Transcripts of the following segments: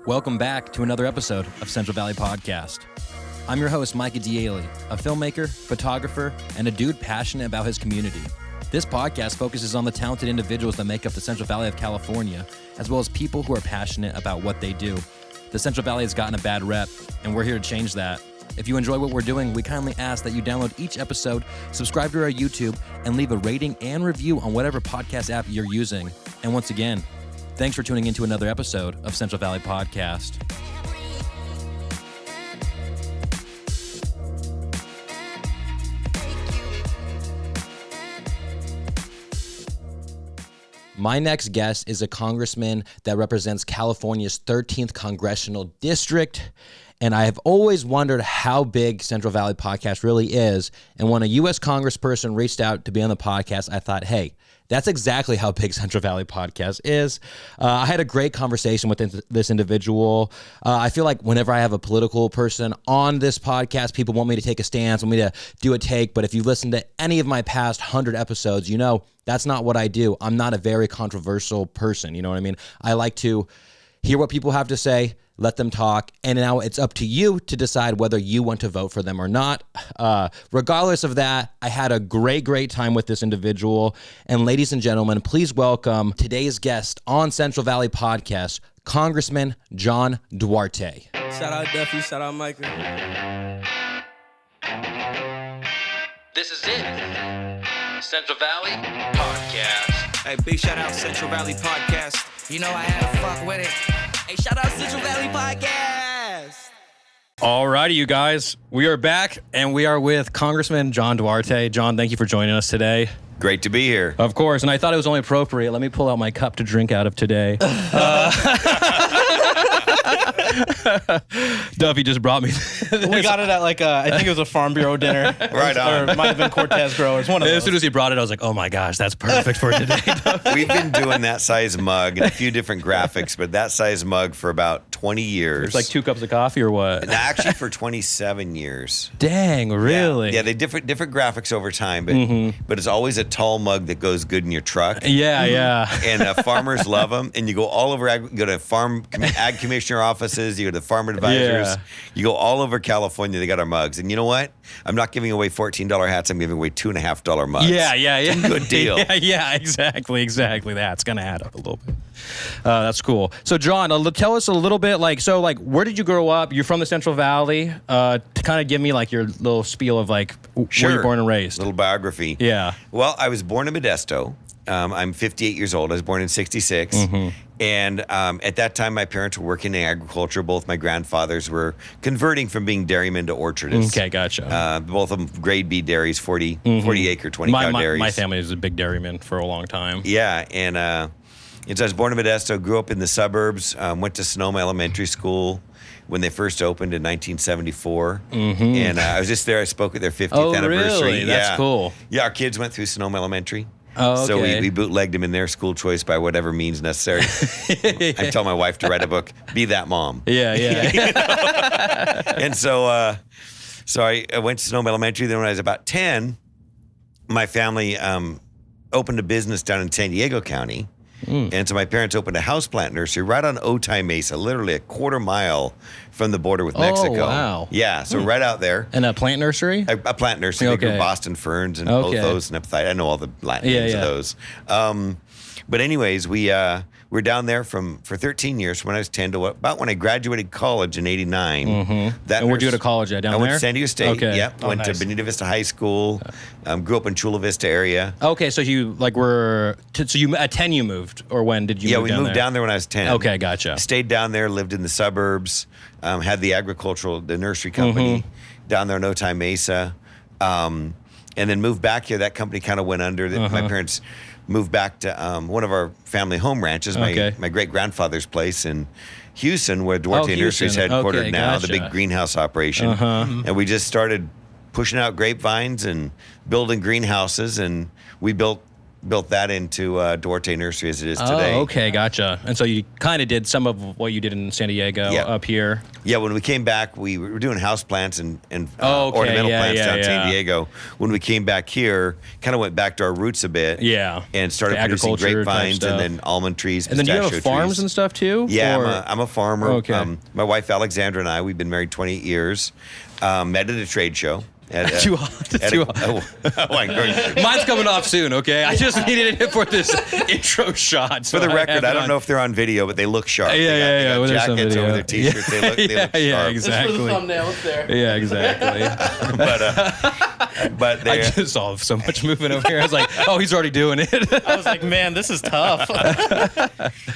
Welcome back to another episode of Central Valley Podcast. I'm your host, Micah, DIele, a filmmaker, photographer, and a dude passionate about his community. This podcast focuses on the talented individuals that make up the Central Valley of California, as well as people who are passionate about what they do. The Central Valley has gotten a bad rep, and we're here to change that. If you enjoy what we're doing, we kindly ask that you download each episode, subscribe to our YouTube, and leave a rating and review on whatever podcast app you're using. And once again, thanks for tuning into another episode of Central Valley Podcast. My next guest is a congressman that represents California's 13th congressional district. And I have always wondered how big Central Valley Podcast really is. And when a U.S. congressperson reached out to be on the podcast, I thought, hey, that's exactly how big Central Valley Podcast is. I had a great conversation with this individual. I feel like whenever I have a political person on this podcast, people want me to take a stance, want me to do a take. But if you listen to any of my past 100 episodes, you know that's not what I do. I'm not a very controversial person. You know what I mean? I like to hear what people have to say, let them talk, and now it's up to you to decide whether you want to vote for them or not. Regardless of that, I had a great time with this individual. And ladies and gentlemen, please welcome today's guest on Central Valley Podcast, Congressman John Duarte. Shout out Duffy, shout out Micah. This is it, Central Valley Podcast. Hey, big shout out Central Valley Podcast. You know I had to fuck with it. Hey, shout out Central Valley Podcast. Alrighty, you guys, we are back and we are with Congressman John Duarte. John, thank you for joining us today. Great to be here. Of course, and I thought it was only appropriate. Let me pull out my cup to drink out of today. Duffy just brought me this. We got it at I think it was a Farm Bureau dinner. Right on. Or it might have been Cortez Growers, one of those. As soon as he brought it, I was like, oh my gosh, that's perfect for today. We've been doing that size mug and a few different graphics, but that size mug for about 20 years. It's like 2 cups of coffee or what? And actually for 27 years. Dang, really? Yeah, they different graphics over time, but it's always a tall mug that goes good in your truck. Yeah. And farmers love them. And you go all over, go to ag commissioner offices, you go to farm advisors, you go all over California, they got our mugs. And you know what? I'm not giving away $14 hats, I'm giving away $2.50 mugs. Yeah. It's a good deal. Yeah, exactly. That's going to add up a little bit. That's cool. So, John, tell us a little bit, where did you grow up? You're from the Central Valley. To kind of give me, your little spiel of, where you're born and raised. Little biography. Yeah. Well, I was born in Modesto. I'm 58 years old. I was born in 66. And at that time, my parents were working in agriculture. Both my grandfathers were converting from being dairymen to orchardists. Okay, gotcha. Both of them grade B dairies, 40 acre, 20 cow dairies. My family was a big dairyman for a long time. Yeah, and so I was born in Modesto, grew up in the suburbs, went to Sonoma Elementary School when they first opened in 1974. And I was just there. I spoke at their 50th anniversary. Really? That's cool. Yeah, our kids went through Sonoma Elementary. Oh, okay. So we bootlegged them in their school choice by whatever means necessary. I tell my wife to write a book, Be That Mom. Yeah. And so I went to Sonoma Elementary. Then when I was about 10, my family opened a business down in San Diego County. And so my parents opened a houseplant nursery right on Otay Mesa, literally a quarter mile from the border with Mexico. Oh, wow. Yeah, so right out there. And a plant nursery? A plant nursery. They grew Boston ferns and pothos and epithite. I know all the Latin names of those. But anyways, we were down there for 13 years, from when I was 10 to about when I graduated college in 89. And where'd you go to college down there? I went to San Diego State. Okay. Yep. Went to Bonita Vista High School. Grew up in Chula Vista area. Okay, so you at 10 you moved, or when did you move down there? Yeah, we moved down there when I was 10. Okay, gotcha. Stayed down there, lived in the suburbs, had the nursery company down there in Otay Mesa, and then moved back here. That company kind of went under. My parents moved back to one of our family home ranches, my great-grandfather's place in Houston, where Duarte Nursery is headquartered now, the big greenhouse operation. And we just started pushing out grapevines and building greenhouses, and we built built that into Duarte Nursery as it is today. Oh, okay, gotcha. And so you kind of did some of what you did in San Diego up here. Yeah, when we came back, we were doing house plants and Okay, ornamental yeah, plants yeah, down in yeah. San Diego. When we came back here, kind of went back to our roots a bit. Yeah. And started The producing agriculture type grapevines stuff. and then almond trees, And then do you pistachio have farms trees. and stuff too? Yeah, Or- I'm a farmer. Okay. My wife Alexandra and I, we've been married 28 years. Met at a trade show. Too hot. Too hot. Mine's coming off soon, okay? I just needed it for this intro shot. For the record, I don't know if they're on video, but they look sharp. Yeah, They yeah. got Well, there's some jackets over video. their t-shirts. They look sharp. Yeah, exactly. For the thumbnail, it's there. Yeah, exactly. But I they, just saw so much movement over here. I was like, oh, he's already doing it. I was like, man, this is tough.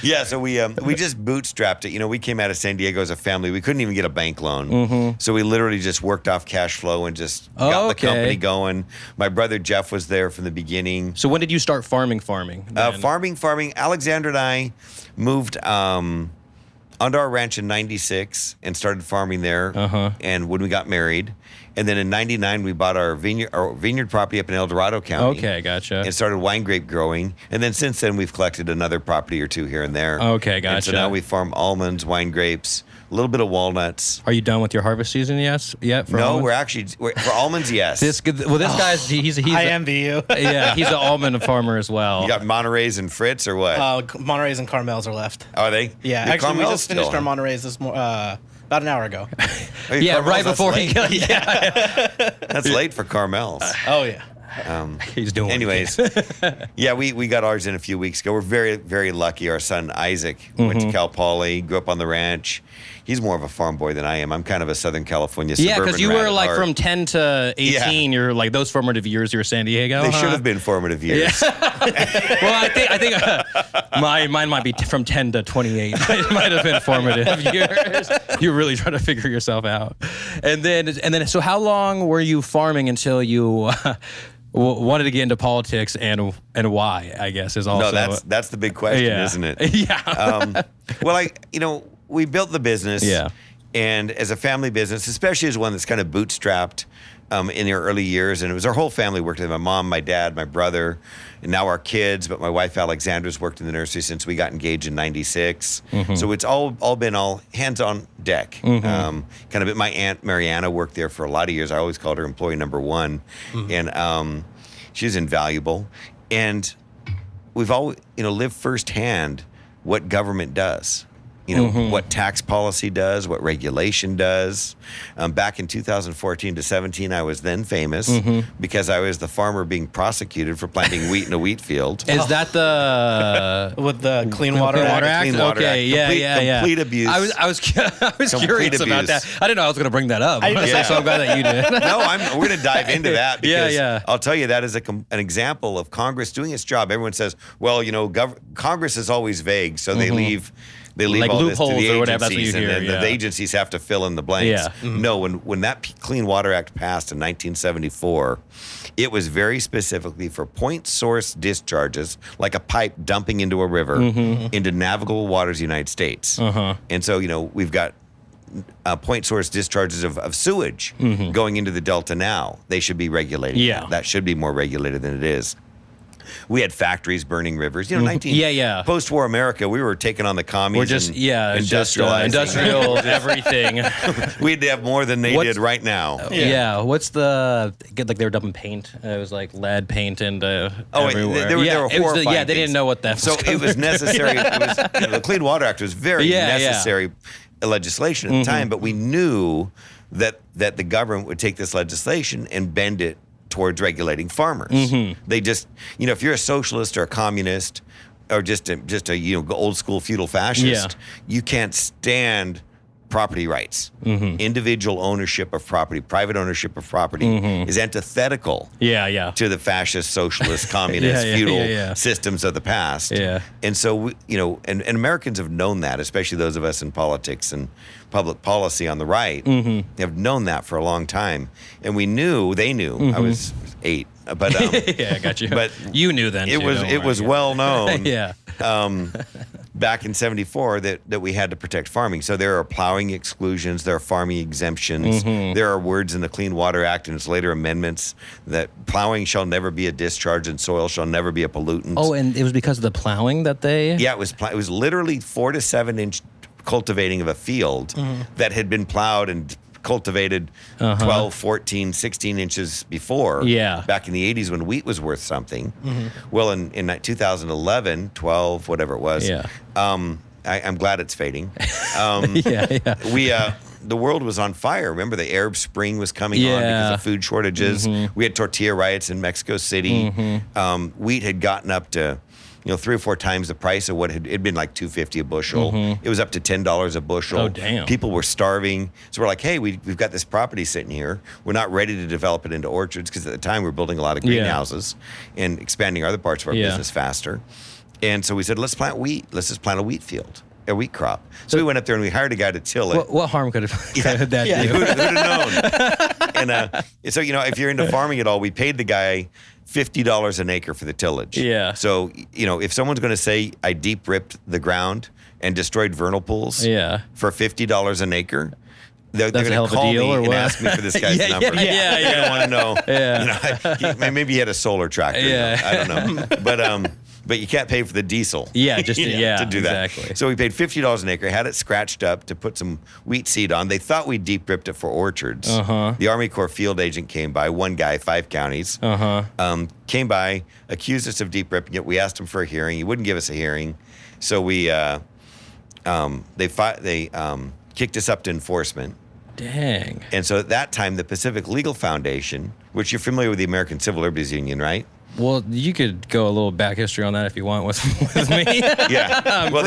yeah, so we just bootstrapped it. You know, we came out of San Diego as a family. We couldn't even get a bank loan, so we literally just worked off cash flow and just got the company going. My brother Jeff was there from the beginning. So when did you start farming? then? Farming. Alexander and I moved onto our ranch in '96 and started farming there. And when we got married, and then in '99 we bought our vineyard property up in El Dorado County. Okay, gotcha. And started wine grape growing. And then since then we've collected another property or two here and there. Okay, And so gotcha. now we farm almonds, wine grapes, a little bit of walnuts. Are you done with your harvest season yet? For No, almonds? we're for almonds, yes. This guy's he's I envy you. yeah, he's an almond farmer as well. You got Monterey's and Fritz or what? Monterey's and Carmel's are left. Are they? Yeah, Your actually, we Carmel's just finished still- our Monterey's about an hour ago. Oh, your Yeah, Carmel's, right that's before he late. got yeah. That's late for Carmel's. Oh, yeah. He's doing Anyways, yeah, we got ours in a few weeks ago. We're very, very lucky. Our son Isaac went to Cal Poly, grew up on the ranch. He's more of a farm boy than I am. I'm kind of a Southern California Yeah, suburban because you rat were at like heart. from 10 to 18. You're like those formative years. You were San Diego. They huh? should have been formative years. Well, I think mine might be from 10 to 28. It might have been formative years. You were really trying to figure yourself out, and then so how long were you farming until you wanted to get into politics, and why? I guess is also No, that's the big question, yeah. isn't it? Yeah. Well, we built the business. Yeah. And as a family business, especially as one that's kind of bootstrapped in their early years, and it was our whole family worked in it. My mom, my dad, my brother, and now our kids. But my wife Alexandra's worked in the nursery since we got engaged in '96. So it's all been all hands on deck. Kind of. My aunt Mariana worked there for a lot of years. I always called her employee number one, and she's invaluable. And we've always lived firsthand what government does. What tax policy does, what regulation does. Back in 2014 to 17, I was then famous because I was the farmer being prosecuted for planting wheat in a wheat field. Is that the With the Clean Water Clean Act. Water Act? Clean Water Okay, Act. yeah. Complete abuse. I was curious about abuse. that. I didn't know I was going to bring that up. Yeah. So I'm glad that you did. No, we're going to dive into that because Yeah. I'll tell you that is an example of Congress doing its job. Everyone says, well, Congress is always vague, so they leave Like all this to loopholes the or whatever, that's what agencies, you and hear, then yeah. the agencies have to fill in the blanks. Yeah. No, when that Clean Water Act passed in 1974, it was very specifically for point source discharges, like a pipe dumping into a river, into navigable waters of the United States. And so, we've got point source discharges of sewage going into the Delta now. They should be regulated. Yeah. That should be more regulated than it is. We had factories burning rivers. Post-war America, we were taking on the commies. We're just industrializing. industrial everything. We'd have more than they did right now. Yeah. What's like they were dumping paint? It was like lead paint and everywhere. They were it was horrifying they didn't things. know what that. So it was necessary. The Clean Water Act was very necessary legislation at the time, but we knew that the government would take this legislation and bend it towards regulating farmers. They just, if you're a socialist or a communist or just a old school feudal fascist, you can't stand property rights. Individual ownership of property, private ownership of property is antithetical to the fascist, socialist, communist, feudal systems of the past. And so, and Americans have known that, especially those of us in politics and public policy on the right, have known that for a long time. And they knew, I was 8, but yeah, I got you. But you knew then. it was well known. Yeah. back in 74 that we had to protect farming. So there are plowing exclusions, there are farming exemptions, there are words in the Clean Water Act and its later amendments that plowing shall never be a discharge and soil shall never be a pollutant. Oh, and it was because of the plowing that they. Yeah, it was literally 4 to 7 inch cultivating of a field that had been plowed and cultivated 12, 14, 16 inches before. Yeah. Back in the 80s when wheat was worth something. Well, in 2011, 12, whatever it was. Yeah. I'm glad it's fading. Yeah. The world was on fire. Remember, the Arab Spring was coming on because of food shortages. We had tortilla riots in Mexico City. Wheat had gotten up to 3 or 4 times the price of what it'd been like $2.50 a bushel. It was up to $10 a bushel. Oh, damn. People were starving. So we're like, hey, we've got this property sitting here. We're not ready to develop it into orchards because at the time we were building a lot of greenhouses and expanding other parts of our business faster. And so we said, let's plant wheat. Let's just plant a wheat field, a wheat crop. So we went up there and we hired a guy to till it. What harm could that do? Who'd have known? And so, if you're into farming at all, we paid the guy $50 an acre for the tillage. Yeah. So, if someone's going to say I deep ripped the ground and destroyed vernal pools for $50 an acre, they're going to call me and ask me for this guy's number. Yeah. They don't want to know. Yeah. Maybe he had a solar tractor. I don't know. But you can't pay for the diesel. Yeah, just to do that. Exactly. So we paid $50 an acre, had it scratched up to put some wheat seed on. They thought we deep ripped it for orchards. The Army Corps field agent came by, one guy, 5 counties, came by, accused us of deep ripping it. We asked him for a hearing. He wouldn't give us a hearing. So we they kicked us up to enforcement. Dang. And so at that time, the Pacific Legal Foundation, which you're familiar with the American Civil Liberties Union, right? Well, you could go a little back history on that if you want with me. Yeah. Well,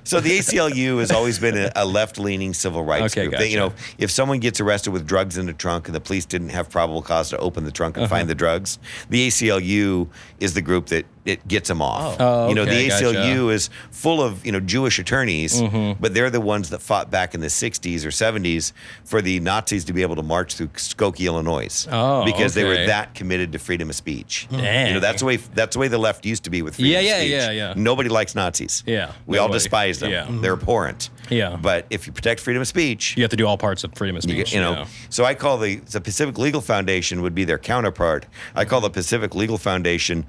so the ACLU has always been a left-leaning civil rights group. Gotcha. They, if someone gets arrested with drugs in the trunk and the police didn't have probable cause to open the trunk and find the drugs, the ACLU is the group that it gets them off. Oh, the okay, ACLU is full of Jewish attorneys, but they're the ones that fought back in the 60s or 70s for the Nazis to be able to march through Skokie, Illinois, because they were that committed to freedom of speech. Dang. That's the way the left used to be with freedom of speech. Yeah. Nobody likes Nazis. Yeah. We all Nobody. despise them. Yeah. They're abhorrent. Yeah. But if you protect freedom of speech, You have to do all parts of freedom of speech. So I call the Pacific Legal Foundation would be their counterpart. I call the Pacific Legal Foundation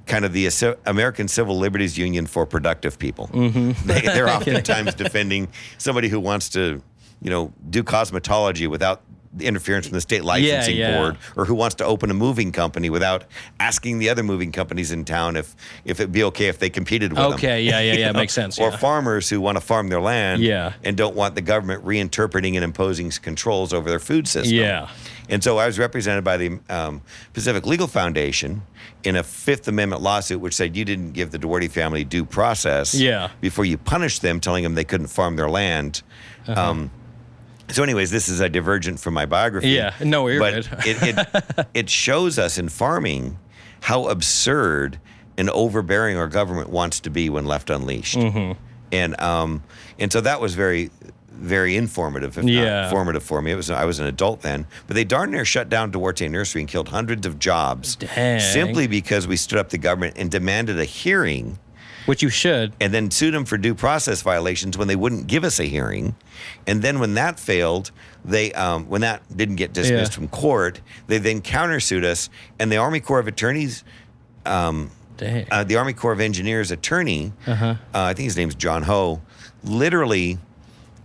kind of the American Civil Liberties Union for productive people. They're oftentimes defending somebody who wants to, do cosmetology without the interference from the state licensing board, or who wants to open a moving company without asking the other moving companies in town if it'd be okay if they competed with them. Okay, makes sense. Or farmers who want to farm their land and don't want the government reinterpreting and imposing controls over their food system. Yeah. And so I was represented by the Pacific Legal Foundation in a Fifth Amendment lawsuit which said you didn't give the Duarte family due process before you punished them, telling them they couldn't farm their land. So anyways, this is a divergent from my biography. Yeah, no, you're good. It shows us in farming how absurd and overbearing our government wants to be when left unleashed. And so that was very, very informative, if not formative for me. I was an adult then. But they darn near shut down Duarte Nursery and killed hundreds of jobs simply because we stood up to government and demanded a hearing. Which you should. And then sued them for due process violations when they wouldn't give us a hearing. And then when that failed, when that didn't get dismissed from court, they then countersued us. And the Army Corps of Attorneys, the Army Corps of Engineers attorney, I think his name's John Ho, literally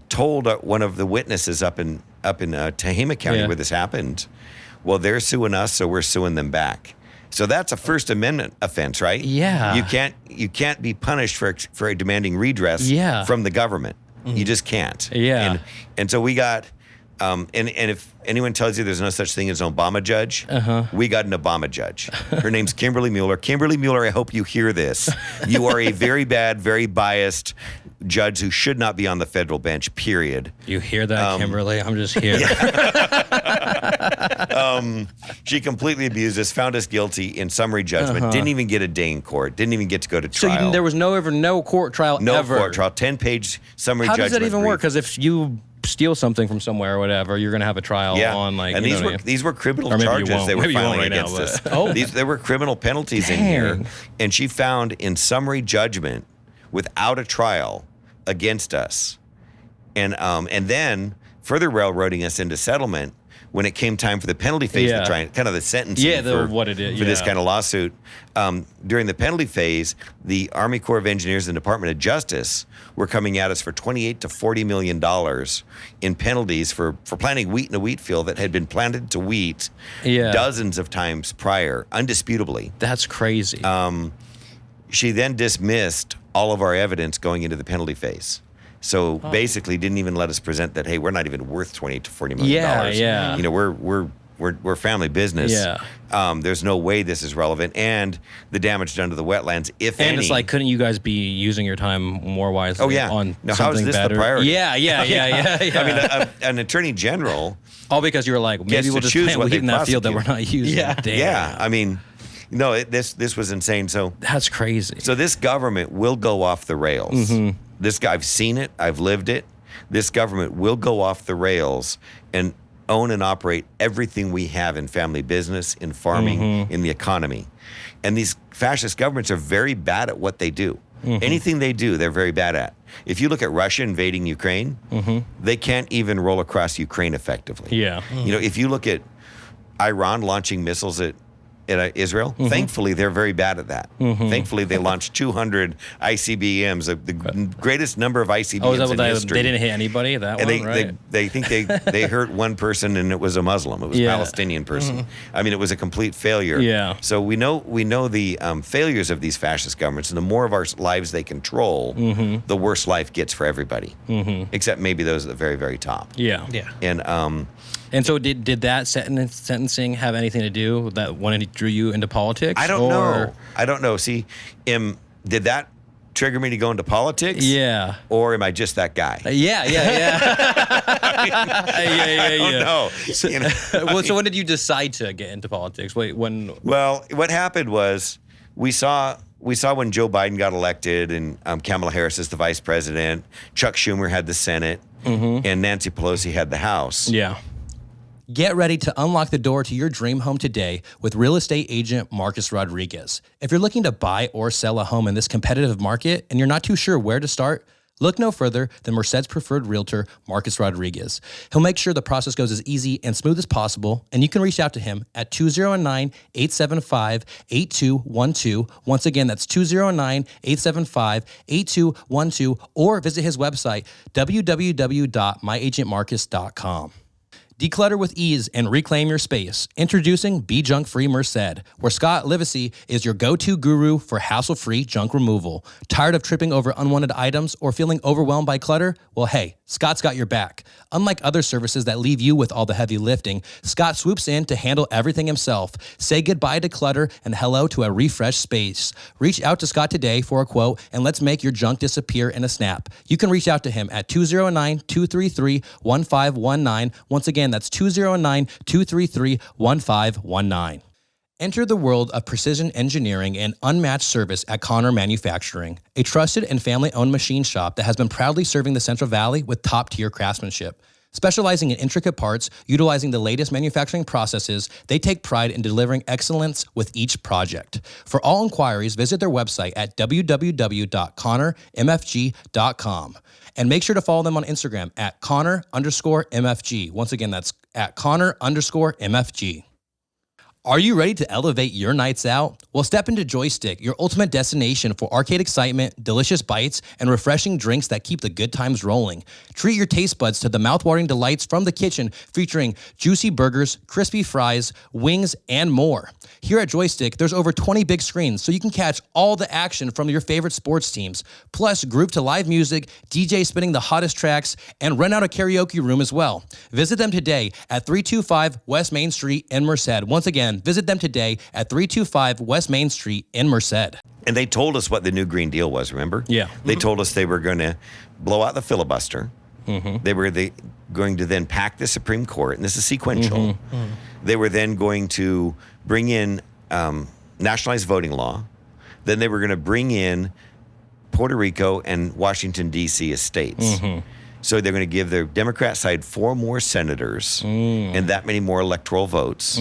told one of the witnesses up in Tehama County where this happened, well, they're suing us, so we're suing them back. So that's a First Amendment offense, right? Yeah. You can't be punished for demanding redress from the government. You just can't. Yeah. And so we got, and if anyone tells you there's no such thing as an Obama judge, we got an Obama judge. Her name's Kimberly Mueller. Kimberly Mueller, I hope you hear this. You are a very bad, very biased judge who should not be on the federal bench, period. You hear that, Kimberly? I'm just here. She completely abused us, found us guilty in summary judgment, didn't even get a day in court, didn't even get to go to trial. So there was no court trial ever? No court trial, 10-page summary judgment. How does that even work? Because if you steal something from somewhere or whatever, you're going to have a trial on these were criminal charges they were filing against us. There were criminal penalties in here. And she found in summary judgment, without a trial against us, and then further railroading us into settlement when it came time for the penalty phase, Yeah. to try and kind of the sentencing what it is, for this yeah. kind of lawsuit. During the penalty phase, the Army Corps of Engineers and Department of Justice were coming at us for $28 to $40 million in penalties for planting wheat in a wheat field that had been planted to wheat Yeah. dozens of times prior, undisputably. That's crazy. She then dismissed all of our evidence going into the penalty phase. So basically didn't even let us present that, hey, we're not even worth $28 to $40 million. Yeah. You know, we're family business. Yeah. There's no way this is relevant. And the damage done to the wetlands, if and any. it's like, couldn't you guys be using your time more wisely Oh, yeah. on Now, how is something this the better? priority? Yeah. I mean, an attorney general. All because you were like, maybe Gets we'll to just choose plant what wheat they in that field that we're prosecute. not using. Yeah. Damn. Yeah. I mean, no, this was insane. So That's crazy. So this government will go off the rails. This guy, I've seen it. I've lived it. This government will go off the rails and own and operate everything we have in family business, in farming, in the economy. And these fascist governments are very bad at what they do. Anything they do, they're very bad at. If you look at Russia invading Ukraine, they can't even roll across Ukraine effectively. Yeah. You know, if you look at Iran launching missiles at Israel, thankfully they're very bad at that. Thankfully they launched 200 ICBMs, the greatest number of ICBMs Oh, is that what in history. they didn't hit anybody? That And one, right? they think they hurt one person and it was a Muslim. It was a Yeah. Palestinian person. I mean, it was a complete failure. Yeah. So we know the failures of these fascist governments, and the more of our lives they control, the worse life gets for everybody, except maybe those at the very, very top. Yeah. Yeah. And so did that sentencing have anything to do with that when it drew you into politics? I don't know. I don't know. See, did that trigger me to go into politics? Yeah. Or am I just that guy? Yeah. I don't know. You know? Well, so when did you decide to get into politics? Wait, when? Well, what happened was we saw when Joe Biden got elected and Kamala Harris is the vice president, Chuck Schumer had the Senate, and Nancy Pelosi had the House. Yeah. Get ready to unlock the door to your dream home today with real estate agent Marcus Rodriguez. If you're looking to buy or sell a home in this competitive market and you're not too sure where to start, look no further than Merced's preferred realtor, Marcus Rodriguez. He'll make sure the process goes as easy and smooth as possible, and you can reach out to him at 209-875-8212. Once again, that's 209-875-8212, or visit his website, www.myagentmarcus.com. Declutter with ease and reclaim your space. Introducing Be Junk Free Merced, where Scott Livesay is your go-to guru for hassle-free junk removal. Tired of tripping over unwanted items or feeling overwhelmed by clutter? Well, hey, Scott's got your back. Unlike other services that leave you with all the heavy lifting, Scott swoops in to handle everything himself. Say goodbye to clutter and hello to a refreshed space. Reach out to Scott today for a quote and let's make your junk disappear in a snap. You can reach out to him at 209-233-1519. Once again, that's 209-233-1519. Enter the world of precision engineering and unmatched service at Connor Manufacturing, a trusted and family-owned machine shop that has been proudly serving the Central Valley with top-tier craftsmanship. Specializing in intricate parts, utilizing the latest manufacturing processes, they take pride in delivering excellence with each project. For all inquiries, visit their website at www.connormfg.com. And make sure to follow them on Instagram at Connor_MFG. Once again, that's at Connor_MFG. Are you ready to elevate your nights out? Well, step into Joystiq, your ultimate destination for arcade excitement, delicious bites, and refreshing drinks that keep the good times rolling. Treat your taste buds to the mouthwatering delights from the kitchen, featuring juicy burgers, crispy fries, wings, and more. Here at Joystiq, there's over 20 big screens, so you can catch all the action from your favorite sports teams. Plus, groove to live music, DJ spinning the hottest tracks, and rent out a karaoke room as well. Visit them today at 325 West Main Street in Merced. Once again, visit them today at 325 West Main Street in Merced. And they told us what the new Green Deal was, remember? Yeah. They told us they were going to blow out the filibuster. They were going to then pack the Supreme Court, and this is sequential. They were then going to bring in nationalized voting law. Then they were going to bring in Puerto Rico and Washington, D.C. as states. So they're going to give their Democrat side 4 more senators and that many more electoral votes.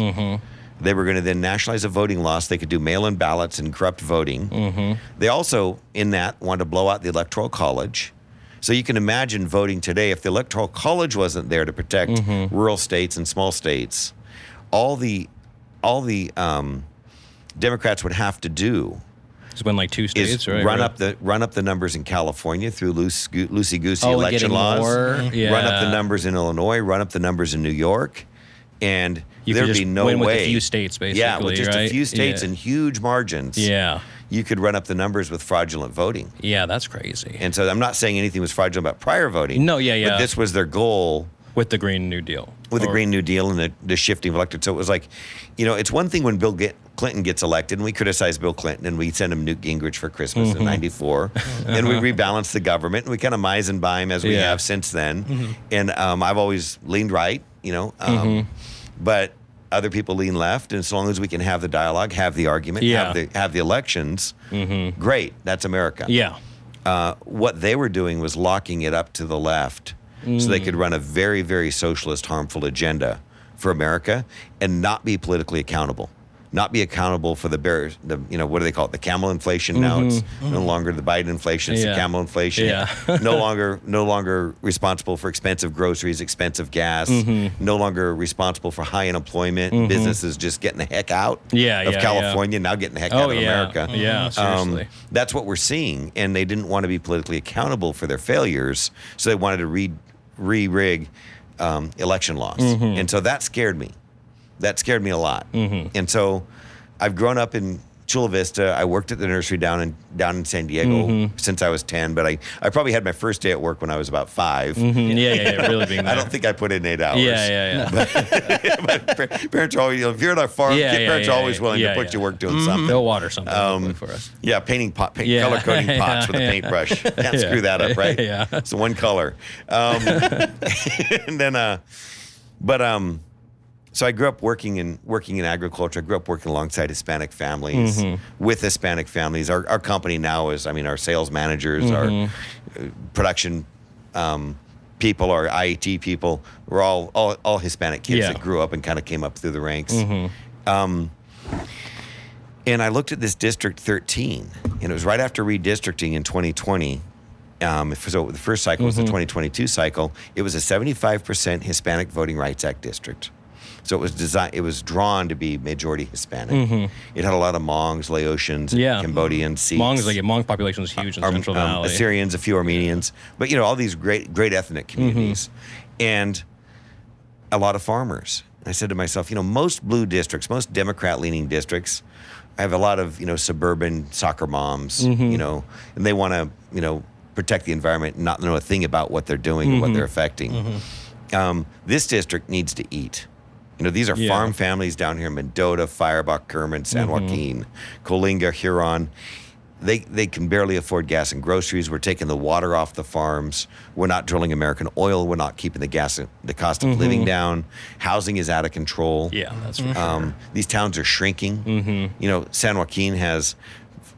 They were going to then nationalize a voting law so they could do mail-in ballots and corrupt voting. They also, in that, wanted to blow out the Electoral College. So you can imagine voting today, if the Electoral College wasn't there to protect rural states and small states, all the Democrats would have to do It's been like 2 states, is right? run up the numbers in California through loosey-goosey and election getting laws. more. Yeah. Run up the numbers in Illinois. Run up the numbers in New York, and You could there'd just be no win way. with a few states, basically. Yeah, with just right? a few states Yeah. and huge margins. Yeah. You could run up the numbers with fraudulent voting. Yeah, that's crazy. And so I'm not saying anything was fraudulent about prior voting. No, yeah. But this was their goal with the Green New Deal. with the Green New Deal and the shifting of elected. So it was like, it's one thing when Clinton gets elected, and we criticize Bill Clinton, and we send him Newt Gingrich for Christmas in '94, and we rebalance the government, and we kind of mise and bime as we have since then. And I've always leaned right, but other people lean left, and as long as we can have the dialogue, have the argument, have the elections, great. That's America. Yeah. What they were doing was locking it up to the left so they could run a very, very socialist, harmful agenda for America and not be politically accountable. Not be accountable for the what do they call it? The camel inflation. Now it's no longer the Biden inflation. It's the camel inflation. Yeah. no longer responsible for expensive groceries, expensive gas. No longer responsible for high unemployment. Businesses just getting the heck out of California. Now getting the heck out of America. Yeah, seriously. That's what we're seeing, and they didn't want to be politically accountable for their failures, so they wanted to re-rig election laws, and so that scared me. That scared me a lot. And so I've grown up in Chula Vista. I worked at the nursery down in San Diego since I was 10, but I probably had my first day at work when I was about 5. Yeah, really being there. I don't think I put in 8 hours. Yeah. But parents are always, if you're at a farm, parents are always willing to put you to work doing something. They'll water something hopefully for us. Yeah, color coding pots with a paintbrush. Can't screw that up, right? Yeah. It's the one color. And then, so I grew up working in agriculture. I grew up working alongside Hispanic families, with Hispanic families. Our company now is, our sales managers, our production people, our IET people, we're all Hispanic kids that grew up and kind of came up through the ranks. And I looked at this District 13, and it was right after redistricting in 2020. So the first cycle was the 2022 cycle. It was a 75% Hispanic Voting Rights Act district. So it was drawn to be majority Hispanic. It had a lot of Hmongs, Laotians, Cambodians, Sikhs. Hmong population is huge in Central Valley. Assyrians, a few Armenians, but all these great ethnic communities, and a lot of farmers. And I said to myself, most blue districts, most Democrat-leaning districts, I have a lot of suburban soccer moms, and they want to protect the environment and not know a thing about what they're doing and what they're affecting. This district needs to eat. These are farm families down here in Mendota, Firebach, Kerman, San Joaquin, Coalinga, Huron. They can barely afford gas and groceries. We're taking the water off the farms. We're not drilling American oil. We're not keeping the cost of living down. Housing is out of control. Yeah, that's for sure. These towns are shrinking. San Joaquin has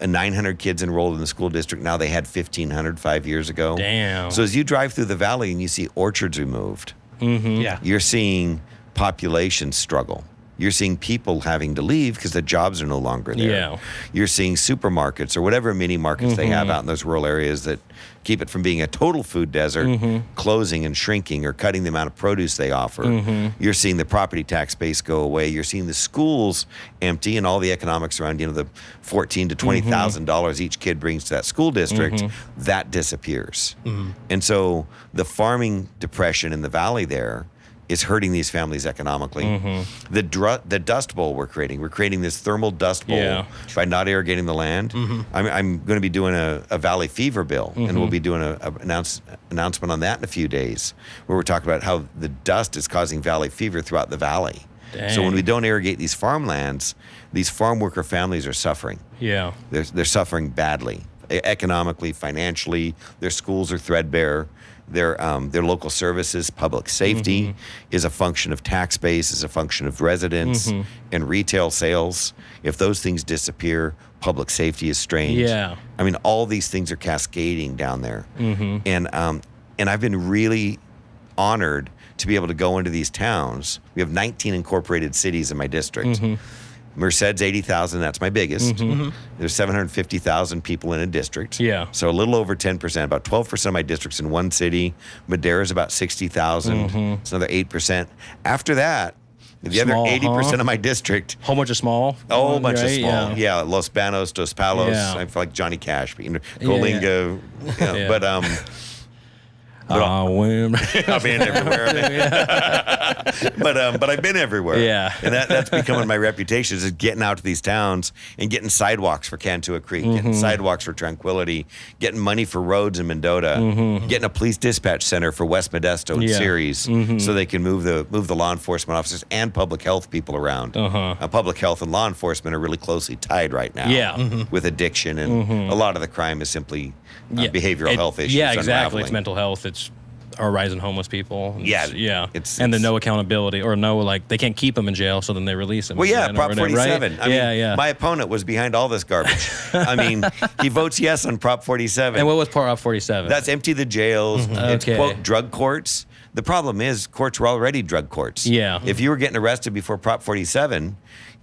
900 kids enrolled in the school district. Now they had 1,500 5 years ago. Damn. So as you drive through the valley and you see orchards removed, you're seeing population struggle. You're seeing people having to leave because the jobs are no longer there. Yeah. You're seeing supermarkets or whatever mini markets they have out in those rural areas that keep it from being a total food desert, closing and shrinking or cutting the amount of produce they offer. You're seeing the property tax base go away. You're seeing the schools empty and all the economics around, the $14,000 to $20,000 each kid brings to that school district, that disappears. And so the farming depression in the valley there is hurting these families economically. The dust bowl we're creating this thermal dust bowl by not irrigating the land. I'm going to be doing a valley fever bill, and we'll be doing an announcement on that in a few days, where we're talking about how the dust is causing valley fever throughout the valley. Dang. So when we don't irrigate these farmlands, these farm worker families are suffering. Yeah. They're suffering badly, economically, financially. Their schools are threadbare. Their local services, public safety is a function of tax base, is a function of residents and retail sales. If those things disappear, public safety is strained. Yeah. All these things are cascading down there. And I've been really honored to be able to go into these towns. We have 19 incorporated cities in my district. Merced's 80,000, that's my biggest. There's 750,000 people in a district. Yeah. So a little over 10%, about 12% of my district's in one city. Madera's about 60,000. It's another 8%. After that, the Small, other 80% of my district, Whole bunch of small. a whole bunch of right? small. Yeah. Los Banos, Dos Palos. Yeah. I feel like Johnny Cash, but, Coalinga. You know, Yeah. But Women. I've been everywhere. but I've been everywhere. Yeah. And that's becoming my reputation, is getting out to these towns and getting sidewalks for Cantua Creek, getting sidewalks for Tranquility, getting money for roads in Mendota, getting a police dispatch center for West Modesto and Yeah. Ceres, so they can move the law enforcement officers and public health people around. Public health and law enforcement are really closely tied right now. Yeah. With addiction, and a lot of the crime is simply behavioral health issues. Yeah, exactly. unraveling. It's mental health. It's our rise in homeless people. Yeah, yeah. it's- and the no accountability, or no, like they can't keep them in jail, so then they release them. Well, yeah, again or Prop whatever, 47. Right? I mean, my opponent was behind all this garbage. I mean, he votes yes on Prop 47. And what was Prop 47? That's empty the jails. It's, Okay. quote, drug courts. The problem is courts were already drug courts. Yeah. If you were getting arrested before Prop 47,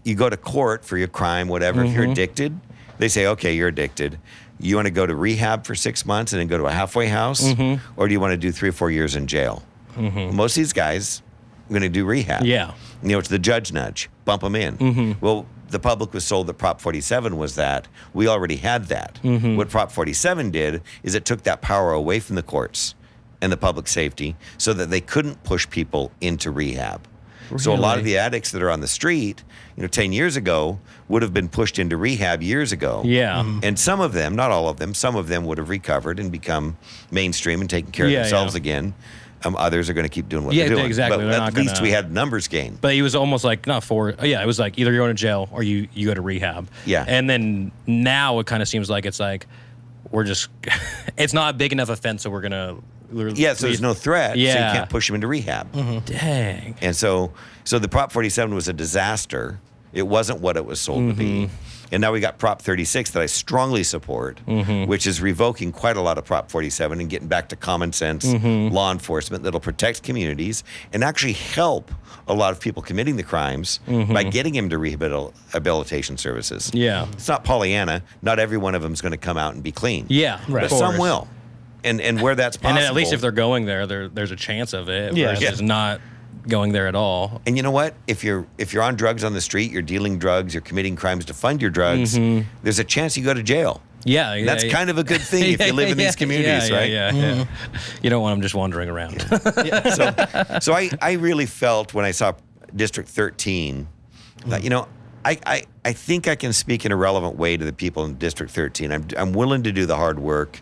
you go to court for your crime, whatever. If you're addicted, they say, okay, you're addicted. You want to go to rehab for 6 months and then go to a halfway house? Or do you want to do 3 or 4 years in jail? Most of these guys are going to do rehab. Yeah. It's the judge nudge, bump them in. Well, the public was sold that Prop 47 was that. We already had that. What Prop 47 did is it took that power away from the courts and the public safety so that they couldn't push people into rehab. So a lot of the addicts that are on the street, 10 years ago, would have been pushed into rehab years ago. Yeah. And some of them, not all of them, some of them would have recovered and become mainstream and taken care of Yeah, themselves yeah. again. Others are going to keep doing what Yeah, they're doing. exactly. But They're at not least gonna- we had numbers gain. But he was almost like it was like either you're going to jail or you go to rehab. Yeah. And then now it kind of seems like it's like we're just it's not a big enough offense, so we're gonna. Yeah, so there's no threat, so you Yeah. can't push them into rehab. Dang. And so the Prop 47 was a disaster. It wasn't what it was sold to be. And now we got Prop 36 that I strongly support, which is revoking quite a lot of Prop 47 and getting back to common sense law enforcement that'll protect communities and actually help a lot of people committing the crimes by getting them to rehabilitation services. Yeah. It's not Pollyanna. Not every one of them is going to come out and be clean. Yeah. Right. But of some course. will. And where that's possible. And then at least if they're going there's a chance of it Yeah. versus not going there at all. And you know what? If you're on drugs on the street, you're dealing drugs, you're committing crimes to fund your drugs, there's a chance you go to jail. Yeah. And that's kind of a good thing if you live in these communities, right? Yeah. You don't want them just wandering around. So I really felt when I saw District 13 that, I think I can speak in a relevant way to the people in District 13. I'm willing to do the hard work.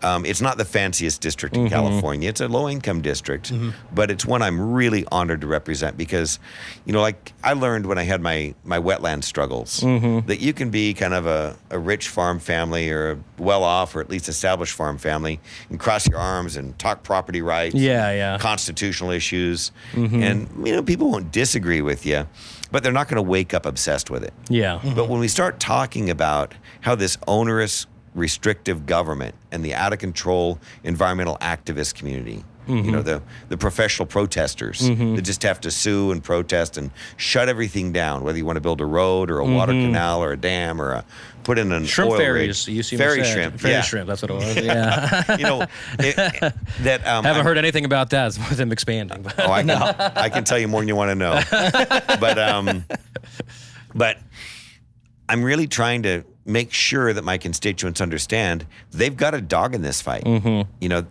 It's not the fanciest district in California. It's a low-income district, but it's one I'm really honored to represent because, like I learned when I had my wetland struggles that you can be kind of a rich farm family or a well-off or at least established farm family and cross your arms and talk property rights, Yeah. constitutional issues, and people won't disagree with you, but they're not going to wake up obsessed with it. Yeah. But when we start talking about how this onerous, restrictive government and the out of control environmental activist community, the professional protesters that just have to sue and protest and shut everything down, whether you want to build a road or a water canal or a dam or put in an Shrimp oil ferries. rig. You see Ferry said. shrimp. Ferry yeah. shrimp. That's what it was. Yeah. That Haven't heard anything about that. It's them expanding. But. Oh, I can tell you more than you want to know. But I'm really trying to make sure that my constituents understand they've got a dog in this fight.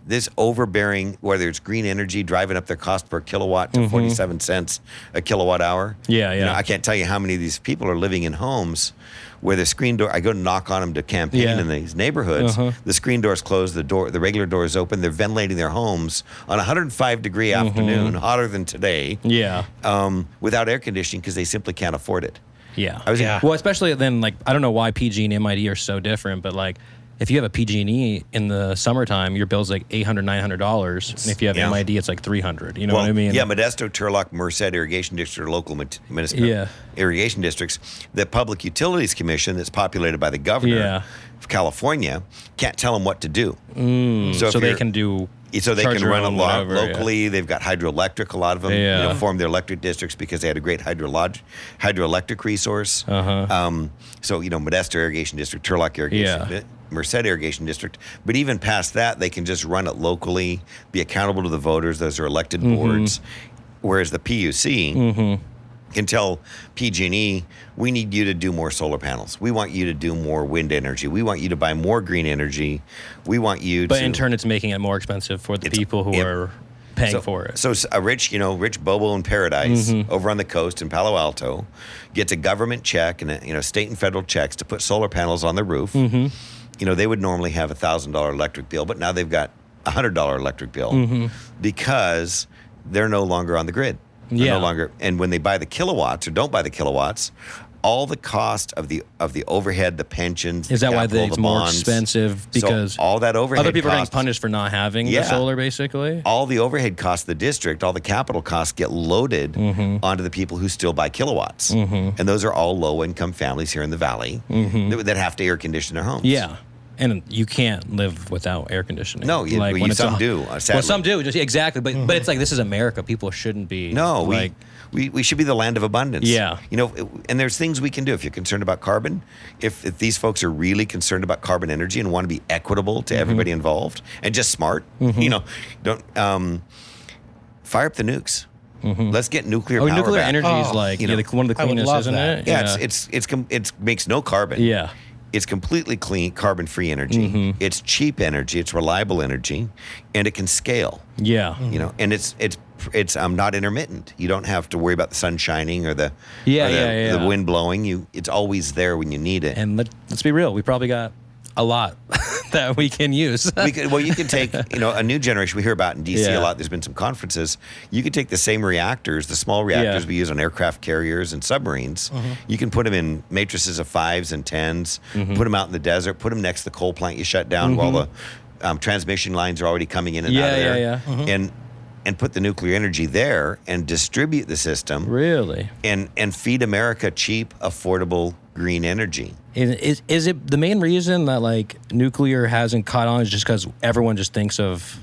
This overbearing, whether it's green energy driving up their cost per kilowatt to 47 cents a kilowatt hour. Yeah. I can't tell you how many of these people are living in homes where the screen door, I go to knock on them to campaign in these neighborhoods. The screen door's closed, the regular door is open. They're ventilating their homes on a 105-degree afternoon, hotter than today, Yeah. without air conditioning because they simply can't afford it. Yeah. Yeah. Well, especially then, like, I don't know why PG and MID are so different, but like, if you have a PG&E in the summertime, your bill's like $800, $900, and if you have Yeah. MID, it's like $300. You know what I mean? Yeah, Modesto, Turlock, Merced irrigation district are local municipal irrigation districts. The Public Utilities Commission that's populated by the governor of California can't tell them what to do. So if they you're- can do So they Charge can your run a own lot whatever, yeah. locally. They've got hydroelectric. A lot of them form their electric districts because they had a great hydroelectric resource. So, Modesto Irrigation District, Turlock Irrigation, Merced Irrigation District. But even past that, they can just run it locally, be accountable to the voters. Those are elected boards. Whereas the PUC can tell PG&E, we need you to do more solar panels. We want you to do more wind energy. We want you to buy more green energy. We want you But to... in turn, it's making it more expensive for the people who are paying for it. So a rich Bobo in Paradise over on the coast in Palo Alto gets a government check and state and federal checks to put solar panels on the roof. They would normally have $1,000 electric bill, but now they've got $100 electric bill because they're no longer on the grid. They're no longer, and when they buy the kilowatts or don't buy the kilowatts, all the cost of the overhead, the pensions, Is the that why capital, it's the more bonds, expensive? Because so all that overhead other people are getting costs, punished for not having the solar, basically? all the overhead costs of the district, all the capital costs get loaded onto the people who still buy kilowatts. And those are all low-income families here in the valley that have to air condition their homes. Yeah. And you can't live without air conditioning. No, some do, sadly. Well, some do, exactly. But it's like, this is America. People shouldn't be. No, like, we should be the land of abundance. Yeah. And there's things we can do if you're concerned about carbon. If these folks are really concerned about carbon energy and want to be equitable to everybody involved and just smart, don't fire up the nukes. Let's get nuclear power nuclear back. energy is one of the I would cleanest, love isn't that. it? Yeah, it makes no carbon. Yeah. It's completely clean, carbon-free energy. It's cheap energy. It's reliable energy, and it can scale. Yeah. And it's not intermittent. You don't have to worry about the sun shining or the the wind blowing. It's always there when you need it. And let's be real, we probably got a lot that we can use. You can take, a new generation we hear about in DC Yeah. a lot. There's been some conferences. You could take the same reactors, the small reactors we use on aircraft carriers and submarines. You can put them in matrices of 5s and 10s, put them out in the desert, put them next to the coal plant you shut down while the transmission lines are already coming in and out of there. And put the nuclear energy there and distribute the system. Really? And feed America cheap, affordable green energy. Is it the main reason that like nuclear hasn't caught on is just because everyone just thinks of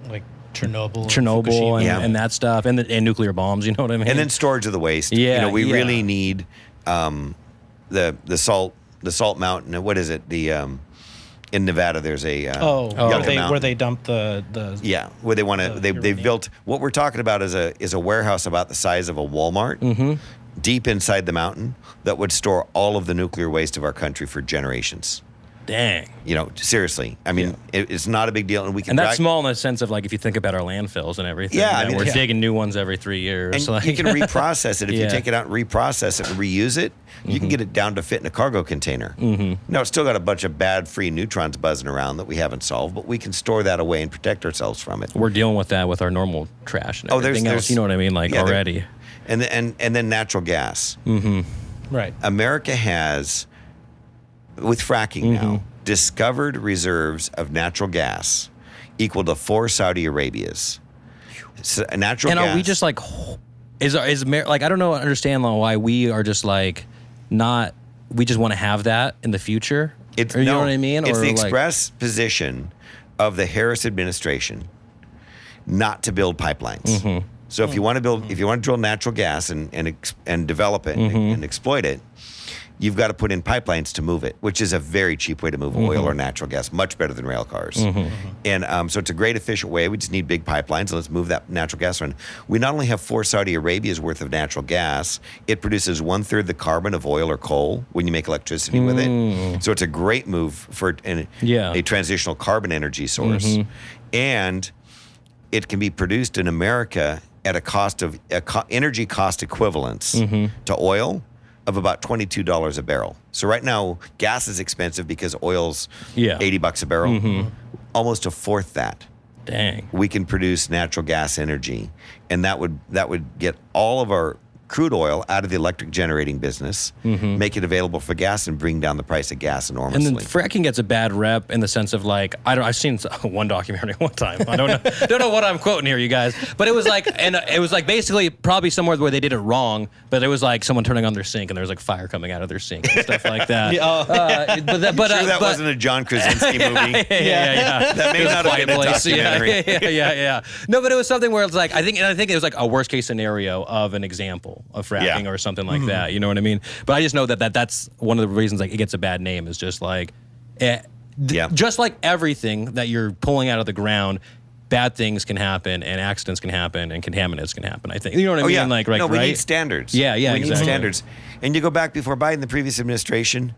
Like Chernobyl and that stuff and nuclear bombs, you know what I mean? And then storage of the waste. Yeah, we really need the salt mountain. What is it? In Nevada, there's a where they dump the where they want to they've built what we're talking about is a warehouse about the size of a Walmart deep inside the mountain that would store all of the nuclear waste of our country for generations. Dang. Seriously. I mean, it's not a big deal, and we can. And that's small in the sense of like if you think about our landfills and everything. Yeah, I mean, we're digging new ones every 3 years. And you can reprocess it if you take it out and reprocess it and reuse it. You can get it down to fit in a cargo container. Now it's still got a bunch of bad free neutrons buzzing around that we haven't solved, but we can store that away and protect ourselves from it. We're dealing with that with our normal trash and everything else. You know what I mean? Like already. And then natural gas. Right. America has, with fracking now, discovered reserves of natural gas equal to 4 Saudi Arabias. So natural gas. And are we just like, like I don't know, understand why we are just like not. We just want to have that in the future. You know what I mean? It's the express position of the Harris administration not to build pipelines. So if you want to build, if you want to drill natural gas and develop it and exploit it, you've got to put in pipelines to move it, which is a very cheap way to move oil or natural gas, much better than rail cars. And so it's a great efficient way. We just need big pipelines. Let's move that natural gas around. We not only have 4 Saudi Arabia's worth of natural gas, it produces 1/3 the carbon of oil or coal when you make electricity with it. So it's a great move for a transitional carbon energy source. And it can be produced in America at a cost of energy cost equivalence to oil of about $22 a barrel. So right now, gas is expensive because oil's $80 a barrel. Almost a fourth that. Dang. We can produce natural gas energy, and that would get all of our crude oil out of the electric generating business, make it available for gas, and bring down the price of gas enormously. And then fracking gets a bad rep in the sense of like, I've seen one documentary one time. I don't know what I'm quoting here, you guys. But it was like, and it was like basically probably somewhere where they did it wrong, but it was like someone turning on their sink and there was like fire coming out of their sink and stuff like that. That wasn't a John Krasinski movie? Yeah. That may not have been a documentary. Yeah. No, but it was something where it's like, I think it was like a worst case scenario of an example of fracking or something like that. You know what I mean? But I just know that's one of the reasons like it gets a bad name is just like, just like everything that you're pulling out of the ground, bad things can happen and accidents can happen and contaminants can happen. I think you know what I mean. Yeah. Like, no, we right? need standards. Yeah, we exactly. need standards. And you go back before Biden, the previous administration.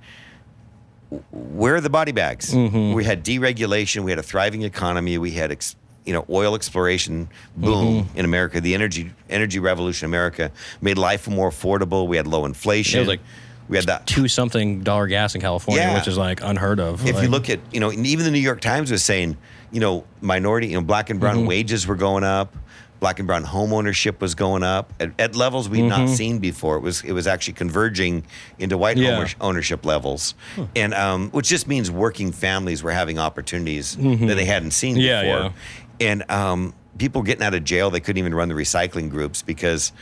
Where are the body bags? We had deregulation. We had a thriving economy. We had oil exploration boom in America. The energy revolution in America made life more affordable. We had low inflation. It was like we had that $2-something gas in California, which is like unheard of. If you look at, even the New York Times was saying, minority, black and brown wages were going up. Black and brown home ownership was going up at levels we'd not seen before. It was actually converging into white ownership levels, and which just means working families were having opportunities that they hadn't seen before. And people getting out of jail, they couldn't even run the recycling groups because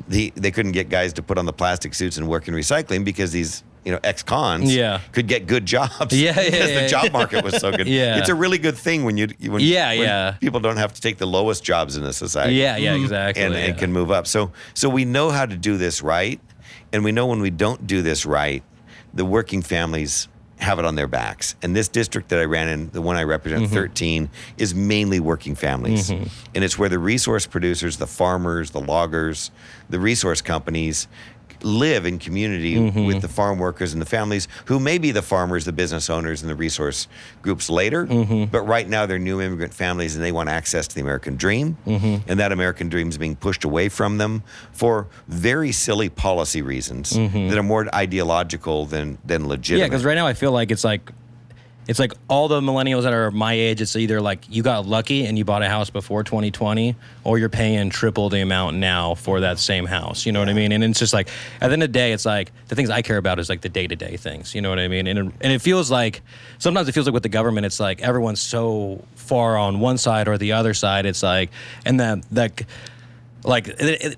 they couldn't get guys to put on the plastic suits and work in recycling because these ex-cons could get good jobs because the job market was so good. It's a really good thing when people don't have to take the lowest jobs in the society. Exactly. And can move up. So we know how to do this right, and we know when we don't do this right, the working families have it on their backs. And this district that I ran in, the one I represent, 13, is mainly working families. And it's where the resource producers, the farmers, the loggers, the resource companies live in community with the farm workers and the families who may be the farmers, the business owners, and the resource groups later. But right now they're new immigrant families and they want access to the American dream. And that American dream is being pushed away from them for very silly policy reasons that are more ideological than legitimate. Yeah, because right now I feel like it's like all the millennials that are my age, it's either like you got lucky and you bought a house before 2020 or you're paying triple the amount now for that same house. You know what I mean? And it's just like, at the end of the day, it's like the things I care about is like the day-to-day things. You know what I mean? And it feels like, sometimes it feels like with the government, it's like everyone's so far on one side or the other side. It's like, and then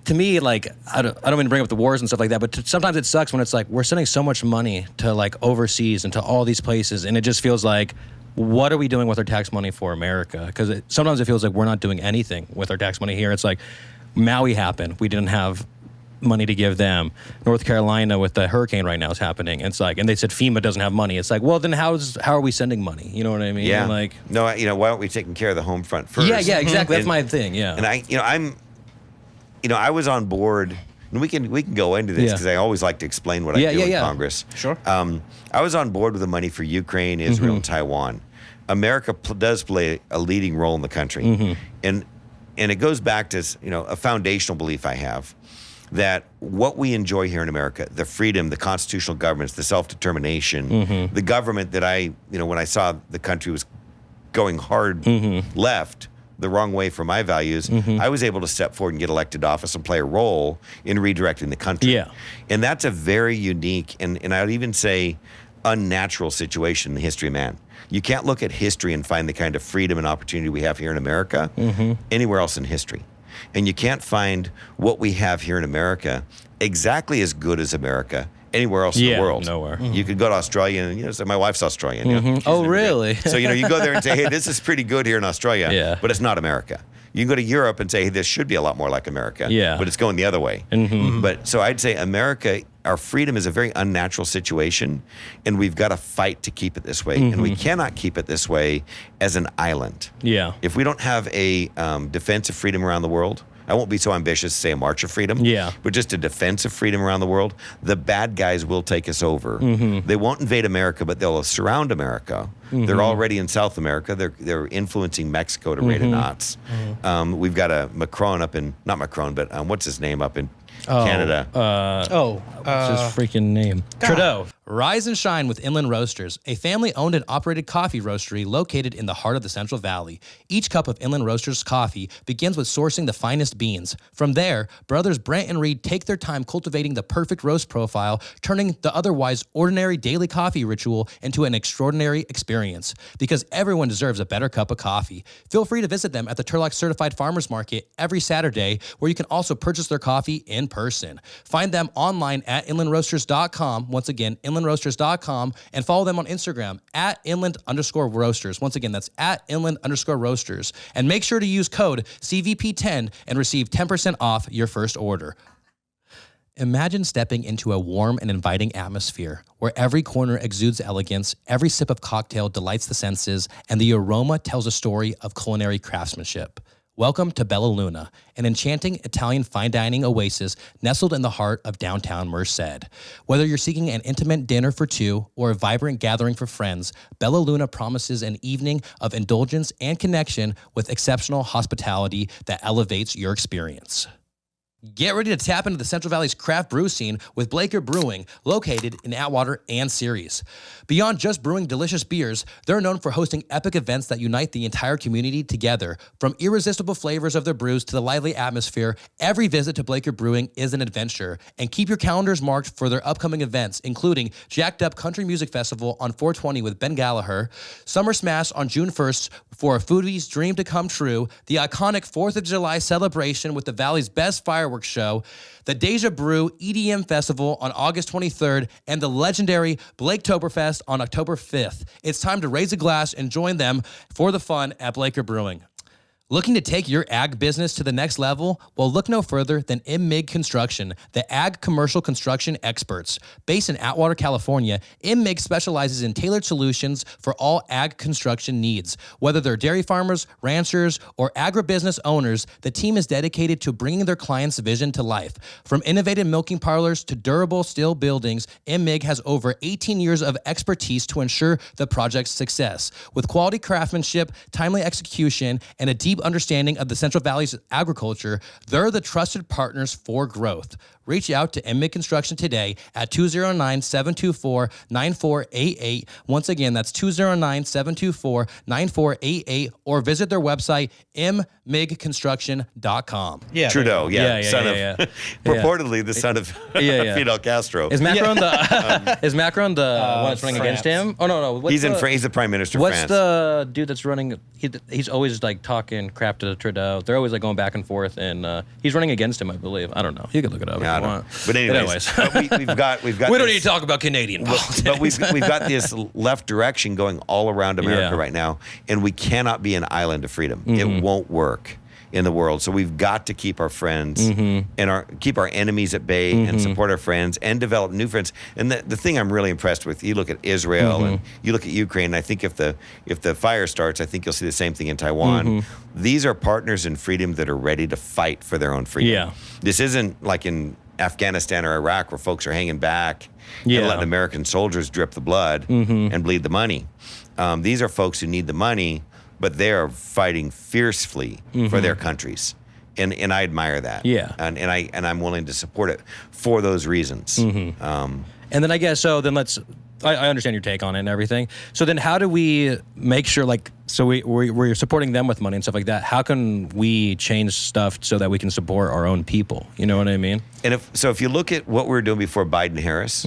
to me, like, I don't mean to bring up the wars and stuff like that, but sometimes it sucks when it's like we're sending so much money to like overseas and to all these places, and it just feels like, what are we doing with our tax money for America? Because sometimes it feels like we're not doing anything with our tax money here. It's like Maui happened. We didn't have money to give them. North Carolina with the hurricane right now is happening. It's like, and they said FEMA doesn't have money. It's like, well, then how are we sending money? You know what I mean? Yeah. Like, no, why aren't we taking care of the home front first? Yeah, exactly. That's my thing. Yeah. And I was on board, and we can go into this because I always like to explain what I do in Congress. Sure. I was on board with the money for Ukraine, Israel, and Taiwan. America does play a leading role in the country, and it goes back to a foundational belief I have that what we enjoy here in America, the freedom, the constitutional governments, the self-determination, the government that when I saw the country was going hard left, the wrong way for my values, I was able to step forward and get elected to office and play a role in redirecting the country. Yeah. And that's a very unique and I would even say unnatural situation in the history of man. You can't look at history and find the kind of freedom and opportunity we have here in America anywhere else in history. And you can't find what we have here in America exactly as good as America anywhere else in the world. Nowhere. You could go to Australia and so my wife's Australian. Oh, really? So you go there and say, hey, this is pretty good here in Australia, but it's not America. You can go to Europe and say, hey, this should be a lot more like America, but it's going the other way. But so I'd say America, our freedom is a very unnatural situation, and we've got to fight to keep it this way. And we cannot keep it this way as an island. Yeah. If we don't have a defense of freedom around the world, I won't be so ambitious to say a march of freedom, but just a defense of freedom around the world, the bad guys will take us over. They won't invade America, but they'll surround America. They're already in South America. They're influencing Mexico to rate of knots. We've got a Macron up in, not Macron, but what's his name up in Canada. What's his freaking name? Trudeau. Rise and shine with Inland Roasters, a family-owned and operated coffee roastery located in the heart of the Central Valley. Each cup of Inland Roasters coffee begins with sourcing the finest beans. From there, brothers Brent and Reed take their time cultivating the perfect roast profile, turning the otherwise ordinary daily coffee ritual into an extraordinary experience. Because everyone deserves a better cup of coffee. Feel free to visit them at the Turlock Certified Farmers Market every Saturday, where you can also purchase their coffee in person. Find them online at inlandroasters.com. Once again, inlandroasters.com, and follow them on Instagram at inland_roasters. Once again, that's at inland_roasters. And make sure to use code CVP10 and receive 10% off your first order. Imagine stepping into a warm and inviting atmosphere where every corner exudes elegance, every sip of cocktail delights the senses, and the aroma tells a story of culinary craftsmanship. Welcome to Bella Luna, an enchanting Italian fine dining oasis nestled in the heart of downtown Merced. Whether you're seeking an intimate dinner for two or a vibrant gathering for friends, Bella Luna promises an evening of indulgence and connection with exceptional hospitality that elevates your experience. Get ready to tap into the Central Valley's craft brew scene with Blaker Brewing, located in Atwater and Ceres. Beyond just brewing delicious beers, they're known for hosting epic events that unite the entire community together. From irresistible flavors of their brews to the lively atmosphere, every visit to Blaker Brewing is an adventure. And keep your calendars marked for their upcoming events, including Jacked Up Country Music Festival on 420 with Ben Gallagher, Summer Smash on June 1st for a foodie's dream to come true, the iconic 4th of July celebration with the Valley's best fireworks show, the Deja Brew EDM Festival on August 23rd, and the legendary Blaketoberfest on October 5th. It's time to raise a glass and join them for the fun at Blaker Brewing. Looking to take your ag business to the next level? Well, look no further than MMIG Construction, the ag commercial construction experts. Based in Atwater, California, MMIG specializes in tailored solutions for all ag construction needs. Whether they're dairy farmers, ranchers, or agribusiness owners, the team is dedicated to bringing their clients' vision to life. From innovative milking parlors to durable steel buildings, MMIG has over 18 years of expertise to ensure the project's success. With quality craftsmanship, timely execution, and a deep understanding of the Central Valley's agriculture, they're the trusted partners for growth. Reach out to MMIG Construction today at 209-724-9488. Once again, that's 209-724-9488, or visit their website, mmigconstruction.com. Yeah. Trudeau, purportedly the son of Fidel Castro. Is Macron is Macron the one that's running against him? Oh no. He's the prime minister of France. What's the dude that's running? He's always like talking crap to Trudeau. They're always like going back and forth, and he's running against him, I believe. I don't know. You can look it up. But anyways, we've got. We don't need to talk about Canadian politics. But we've got this left direction going all around America right now, and we cannot be an island of freedom. Mm-hmm. It won't work in the world. So we've got to keep our friends and keep our enemies at bay and support our friends and develop new friends. And the thing I'm really impressed with, you look at Israel and you look at Ukraine, and I think if the fire starts, I think you'll see the same thing in Taiwan. These are partners in freedom that are ready to fight for their own freedom. Yeah. This isn't like in Afghanistan or Iraq where folks are hanging back and letting American soldiers drip the blood and bleed the money. These are folks who need the money, but they are fighting fiercely for their countries. And I admire that. Yeah. And I'm willing to support it for those reasons. And then I guess, I understand your take on it and everything. So then how do we make sure, we're supporting them with money and stuff like that. How can we change stuff so that we can support our own people? You know what I mean? And if you look at what we were doing before Biden-Harris,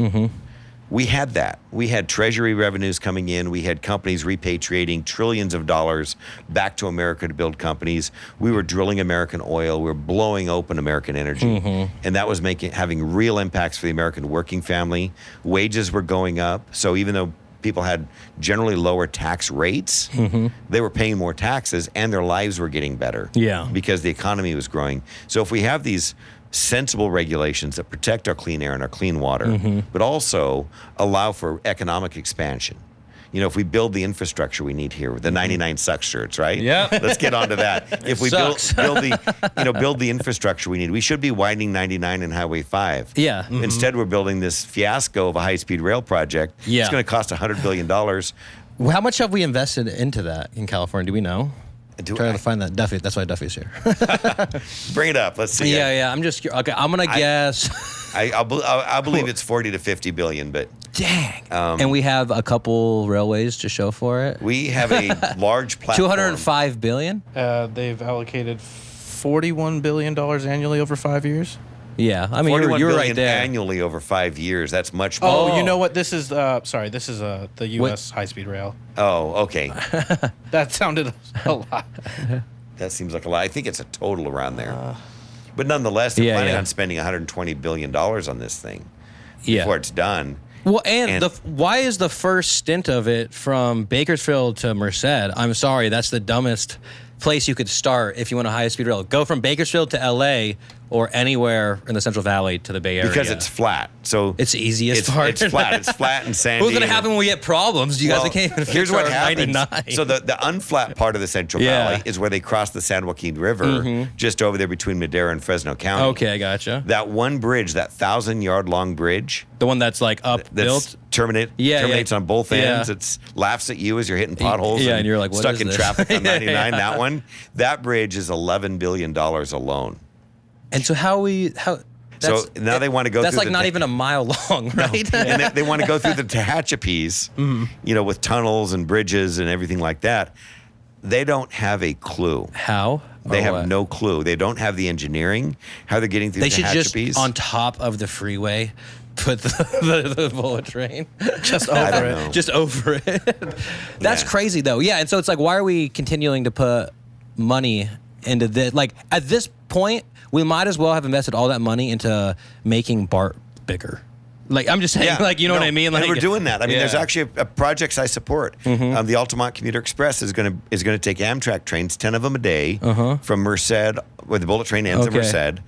we had that. We had treasury revenues coming in. We had companies repatriating trillions of dollars back to America to build companies. We were drilling American oil. We were blowing open American energy. And that was having real impacts for the American working family. Wages were going up. So even though people had generally lower tax rates, they were paying more taxes and their lives were getting better because the economy was growing. So if we have these sensible regulations that protect our clean air and our clean water, but also allow for economic expansion. You know, if we build the infrastructure we need here, the 99 sucks shirts, right? Yeah. Let's get onto that. If we build the infrastructure we need, we should be widening 99 and Highway 5. Yeah. Instead, we're building this fiasco of a high-speed rail project. Yeah. It's going to cost $100 billion. How much have we invested into that in California? Do we know? Trying to find that Duffy. That's why Duffy's here. Bring it up. Let's see. Yeah. I'm just okay. I'm gonna guess. I believe it's 40 to 50 billion, but dang. And we have a couple railways to show for it. we have a large platform. 205 billion. They've allocated $41 billion annually over 5 years. Yeah, I mean 41 you're billion right there. annually over 5 years. That's much more. Oh, you know what? This is sorry. This is the U.S. high-speed rail. Oh, okay. That sounded a lot. That seems like a lot. I think it's a total around there. But nonetheless, they're planning on spending $120 billion on this thing before it's done. Well, and why is the first stint of it from Bakersfield to Merced? I'm sorry, that's the dumbest place you could start if you want a high-speed rail. Go from Bakersfield to L.A. or anywhere in the Central Valley to the Bay Area. Because it's flat. So it's the easiest part. It's flat. It's flat and sandy. What's going to happen when we get problems? You guys can't even here's what happens. 99. So the unflat part of the Central Valley is where they cross the San Joaquin River, just over there between Madera and Fresno County. Okay, I gotcha. That one bridge, that 1,000-yard long bridge. The one that's like built? Terminates on both ends. It laughs at you as you're hitting potholes and you're like, what stuck is in this? traffic on 99. That one, that bridge is $11 billion alone. And so so now they want to go that's through like not even a mile long, right? No. And they want to go through the Tehachapis, with tunnels and bridges and everything like that. They don't have a clue. How? They have no clue. They don't have the engineering, how they're getting through the Tehachapis. They should just, on top of the freeway, put the bullet train just over it. Just over it. That's crazy, though. Yeah, and so it's like, why are we continuing to put money into this? Like, at this point, we might as well have invested all that money into making BART bigger. Like, I'm just saying, what I mean? Like, and we're doing that. I mean, there's actually projects I support. The Altamont Commuter Express is going to take Amtrak trains, 10 of them a day, from Merced, where the bullet train ends at Merced,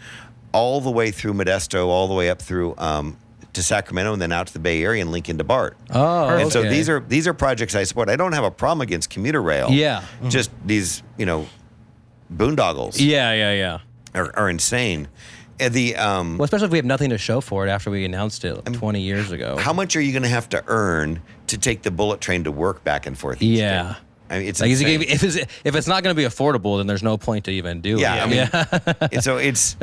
all the way through Modesto, all the way up through to Sacramento, and then out to the Bay Area and link into BART. And so these are projects I support. I don't have a problem against commuter rail. Yeah. Just these, boondoggles. Yeah. Are insane. And well, especially if we have nothing to show for it after we announced it 20 years ago. How much are you going to have to earn to take the bullet train to work back and forth each day? I mean, it's like, insane. if it's not going to be affordable, then there's no point to even do it. I mean, and so it's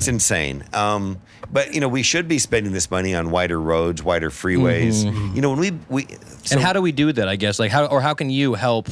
insane. But we should be spending this money on wider roads, wider freeways. When we and how do we do that? I guess how can you help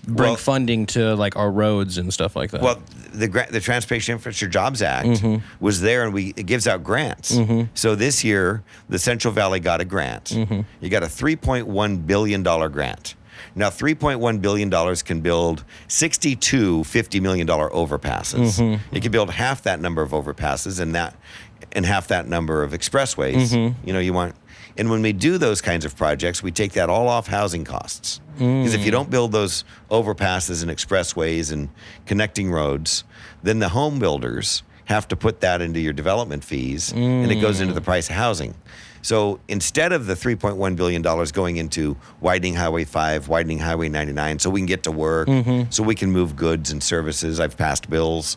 bring funding to like our roads and stuff like that? Well, the Transportation Infrastructure Jobs Act was there, and it gives out grants. So this year, the Central Valley got a grant. You got a $3.1 billion grant. Now, $3.1 billion can build 62 $50 million overpasses. It can build half that number of overpasses and half that number of expressways. You want. And when we do those kinds of projects, we take that all off housing costs. Because if you don't build those overpasses and expressways and connecting roads, then the home builders have to put that into your development fees, and it goes into the price of housing. So instead of the $3.1 billion going into widening Highway 5, widening Highway 99, so we can get to work, so we can move goods and services, I've passed bills,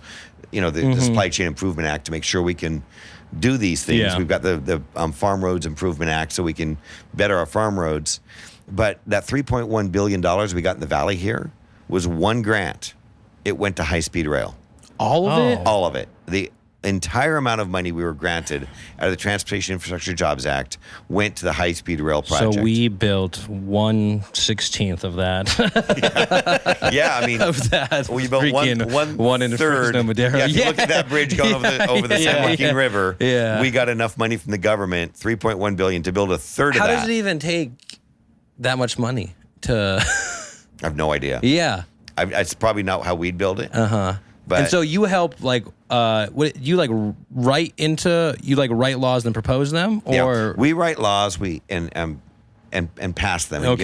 the Supply Chain Improvement Act to make sure we can do these things. Yeah. We've got the Farm Roads Improvement Act so we can better our farm roads. But that $3.1 billion we got in the valley here was one grant. It went to high-speed rail. All of it? All of it. The entire amount of money we were granted out of the Transportation Infrastructure Jobs Act went to the high-speed rail project. So we built 1/16 of that. Yeah, I mean, of that. We built one in third. Fresno, Madera. Yeah, if you look at that bridge going over the San Joaquin River, we got enough money from the government, $3.1 billion, to build a third of that. How does it even take that much money to? I have no idea. Yeah. It's probably not how we'd build it. But and so you help what you write laws and propose them, or we write laws and pass them. And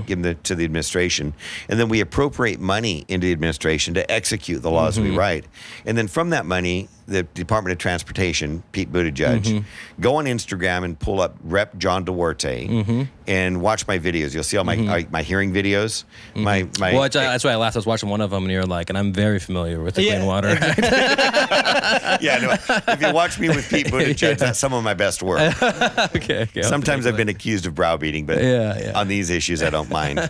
give them to the administration, and then we appropriate money into the administration to execute the laws we write, and then from that money, the Department of Transportation, Pete Buttigieg, go on Instagram and pull up Rep. John Duarte and watch my videos. You'll see all my hearing videos. Well, that's why I laughed. I was watching one of them, and you're like, and I'm very familiar with the Clean Water Act. If you watch me with Pete Buttigieg, that's some of my best work. Okay. Sometimes I've been accused of browbeating, but on these issues, I don't mind.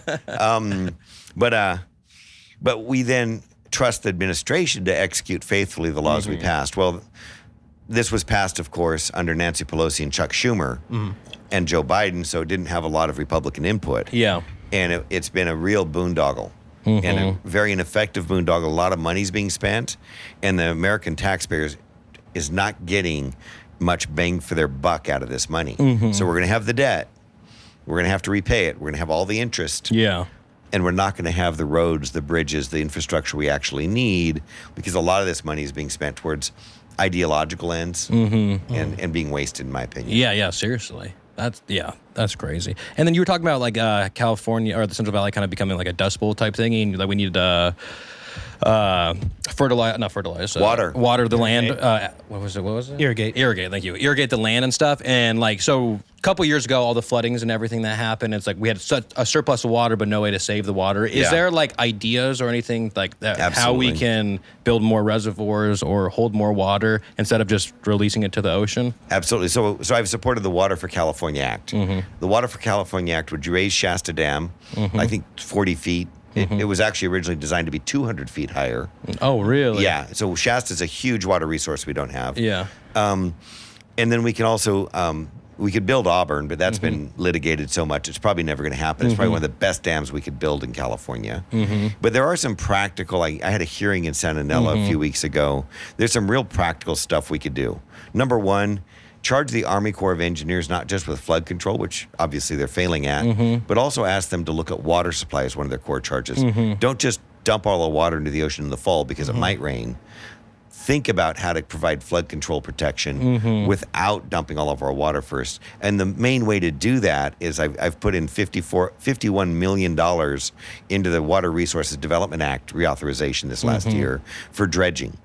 But we then trust the administration to execute faithfully the laws we passed. Well, this was passed, of course, under Nancy Pelosi and Chuck Schumer and Joe Biden, so it didn't have a lot of Republican input. Yeah. And it's been a real boondoggle. And a very ineffective boondoggle. A lot of money's being spent, and the American taxpayers is not getting much bang for their buck out of this money. So we're going to have the debt. We're going to have to repay it. We're going to have all the interest. Yeah. And we're not going to have the roads, the bridges, the infrastructure we actually need, because a lot of this money is being spent towards ideological ends and being wasted, in my opinion. Yeah, seriously. That's crazy. And then you were talking about like California or the Central Valley kind of becoming like a Dust Bowl type thing, and like we needed water the land. What was it? Irrigate. Thank you. Irrigate the land and stuff. And like, so a couple years ago, all the floodings and everything that happened, it's like we had such a surplus of water, but no way to save the water. Is there like ideas or anything like that? Absolutely. How we can build more reservoirs or hold more water instead of just releasing it to the ocean? Absolutely. So I've supported the Water for California Act. The Water for California Act would raise Shasta Dam, I think 40 feet. It was actually originally designed to be 200 feet higher. Oh, really? Yeah. So Shasta is a huge water resource we don't have. Yeah. And then we can also, we could build Auburn, but that's been litigated so much, it's probably never going to happen. It's probably one of the best dams we could build in California. But there are some practical, I had a hearing in Santa Ynez a few weeks ago. There's some real practical stuff we could do. Number one, charge the Army Corps of Engineers not just with flood control, which obviously they're failing at, but also ask them to look at water supply as one of their core charges. Don't just dump all the water into the ocean in the fall because it might rain. Think about how to provide flood control protection without dumping all of our water first. And the main way to do that is I've put in $51 million into the Water Resources Development Act reauthorization this last year for dredging.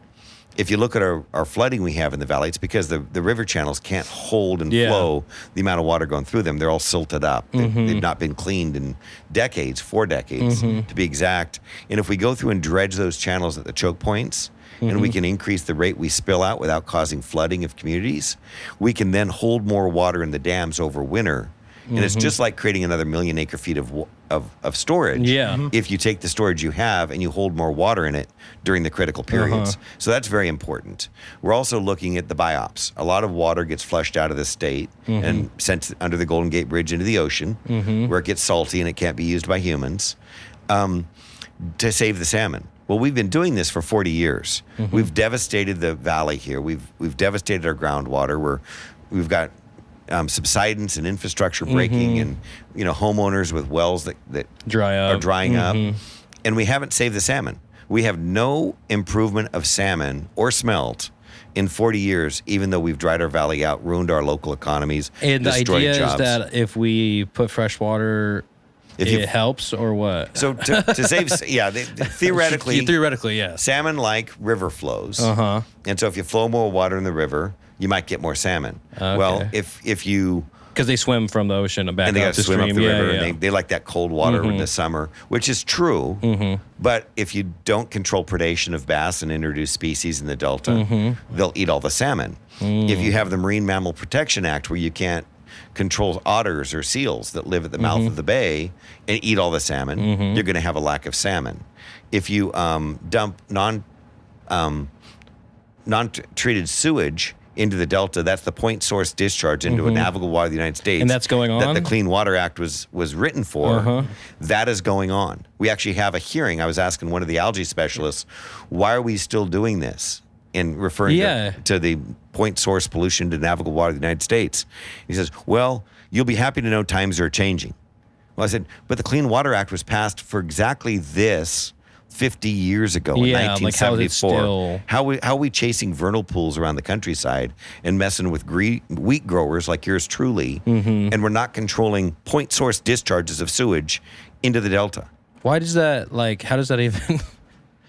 If you look at our flooding we have in the valley, it's because the river channels can't hold and flow the amount of water going through them. They're all silted up. They've not been cleaned in decades, 4 decades to be exact. And if we go through and dredge those channels at the choke points, and we can increase the rate we spill out without causing flooding of communities, we can then hold more water in the dams over winter. And it's just like creating another 1 million acre feet of storage. Yeah. If you take the storage you have and you hold more water in it during the critical periods. So that's very important. We're also looking at the biops. A lot of water gets flushed out of the state and sent under the Golden Gate Bridge into the ocean, where it gets salty and it can't be used by humans, to save the salmon. Well, we've been doing this for 40 years. We've devastated the valley here. We've devastated our groundwater. We've got subsidence and infrastructure breaking, and homeowners with wells that are drying up, and we haven't saved the salmon. We have no improvement of salmon or smelt in 40 years, even though we've dried our valley out, ruined our local economies, And the destroyed idea jobs. is that if we put fresh water, it helps, or what? So to save, theoretically, yes. salmon like river flows, and so if you flow more water in the river, you might get more salmon. Okay. Well, if you Because they swim from the ocean back and they up got the to swim stream. up the river, Yeah. and they like that cold water in the summer, which is true. But if you don't control predation of bass and introduce species in the delta, they'll eat all the salmon. If you have the Marine Mammal Protection Act, where you can't control otters or seals that live at the mouth of the bay and eat all the salmon, you're going to have a lack of salmon. If you dump non-treated sewage into the delta, that's the point source discharge into a navigable water of the United States. And that's going on? That the Clean Water Act was written for. That is going on. We actually have a hearing. I was asking one of the algae specialists, why are we still doing this? In referring to the point source pollution to navigable water of the United States. He says, well, you'll be happy to know times are changing. Well, I said, but the Clean Water Act was passed for exactly this 50 years ago in 1974. How are we chasing vernal pools around the countryside and messing with wheat growers like yours truly, and we're not controlling point source discharges of sewage into the delta? Why does that, how does that even...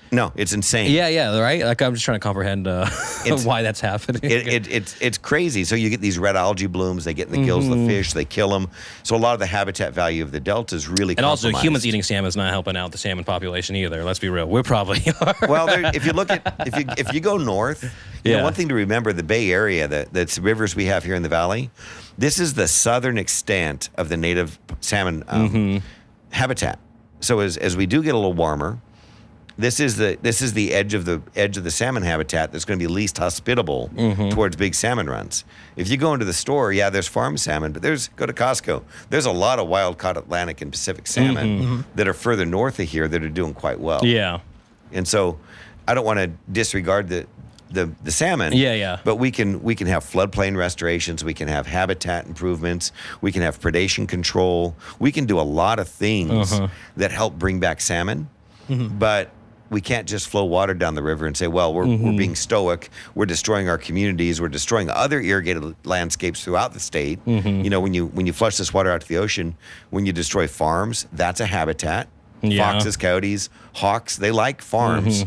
No, it's insane. Yeah, right? I'm just trying to comprehend why that's happening. It's crazy. So you get these red algae blooms, they get in the gills of the fish, they kill them. So a lot of the habitat value of the delta is really And also, compromised. humans eating salmon is not helping out the salmon population either. Let's be real. We probably are. Well, if you look at, if you go north, one thing to remember, the Bay Area, that's rivers we have here in the valley, this is the southern extent of the native salmon habitat. So as we do get a little warmer, this is the edge of the salmon habitat that's going to be least hospitable towards big salmon runs. If you go into the store, yeah, there's farm salmon, but go to Costco. There's a lot of wild caught Atlantic and Pacific salmon that are further north of here that are doing quite well. Yeah. And so I don't want to disregard the salmon. Yeah. But we can have floodplain restorations. We can have habitat improvements. We can have predation control. We can do a lot of things that help bring back salmon. But we can't just flow water down the river and say, well, we're being stoic. We're destroying our communities. We're destroying other irrigated landscapes throughout the state. You know, when you flush this water out to the ocean, when you destroy farms, that's a habitat. Yeah. Foxes, coyotes, hawks, they like farms.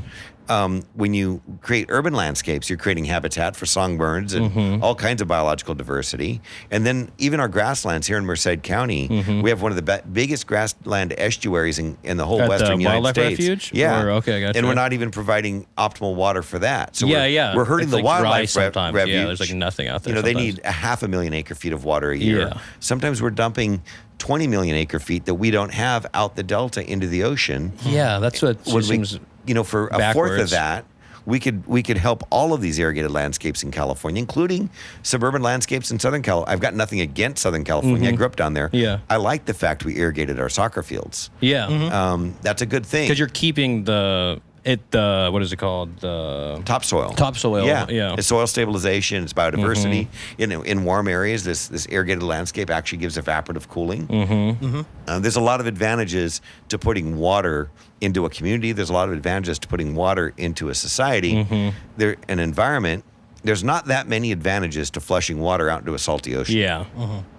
When you create urban landscapes, you're creating habitat for songbirds and all kinds of biological diversity. And then even our grasslands here in Merced County, we have one of the biggest grassland estuaries in the whole western United wildlife States. refuge? Yeah. Okay, gotcha. And we're not even providing optimal water for that. So Yeah. we're hurting It's the like dry wildlife sometimes. refuge. Yeah, there's like nothing out there. You know, they sometimes. need 500,000 acre-feet of water a year. Yeah. Sometimes we're dumping 20 million acre-feet that we don't have out the delta into the ocean. Yeah, that's what When seems. for a fourth backwards. of that, we could help all of these irrigated landscapes in California, including suburban landscapes in Southern California. I've got nothing against Southern California. I grew up down there. Yeah. I like the fact we irrigated our soccer fields. Yeah. That's a good thing. Because you're keeping what is it called? The Topsoil. topsoil. Yeah. It's soil stabilization. It's biodiversity. In warm areas, this irrigated landscape actually gives evaporative cooling. There's a lot of advantages to putting water into a community. There's a lot of advantages to putting water into a society. An environment. There's not that many advantages to flushing water out into a salty ocean. Yeah.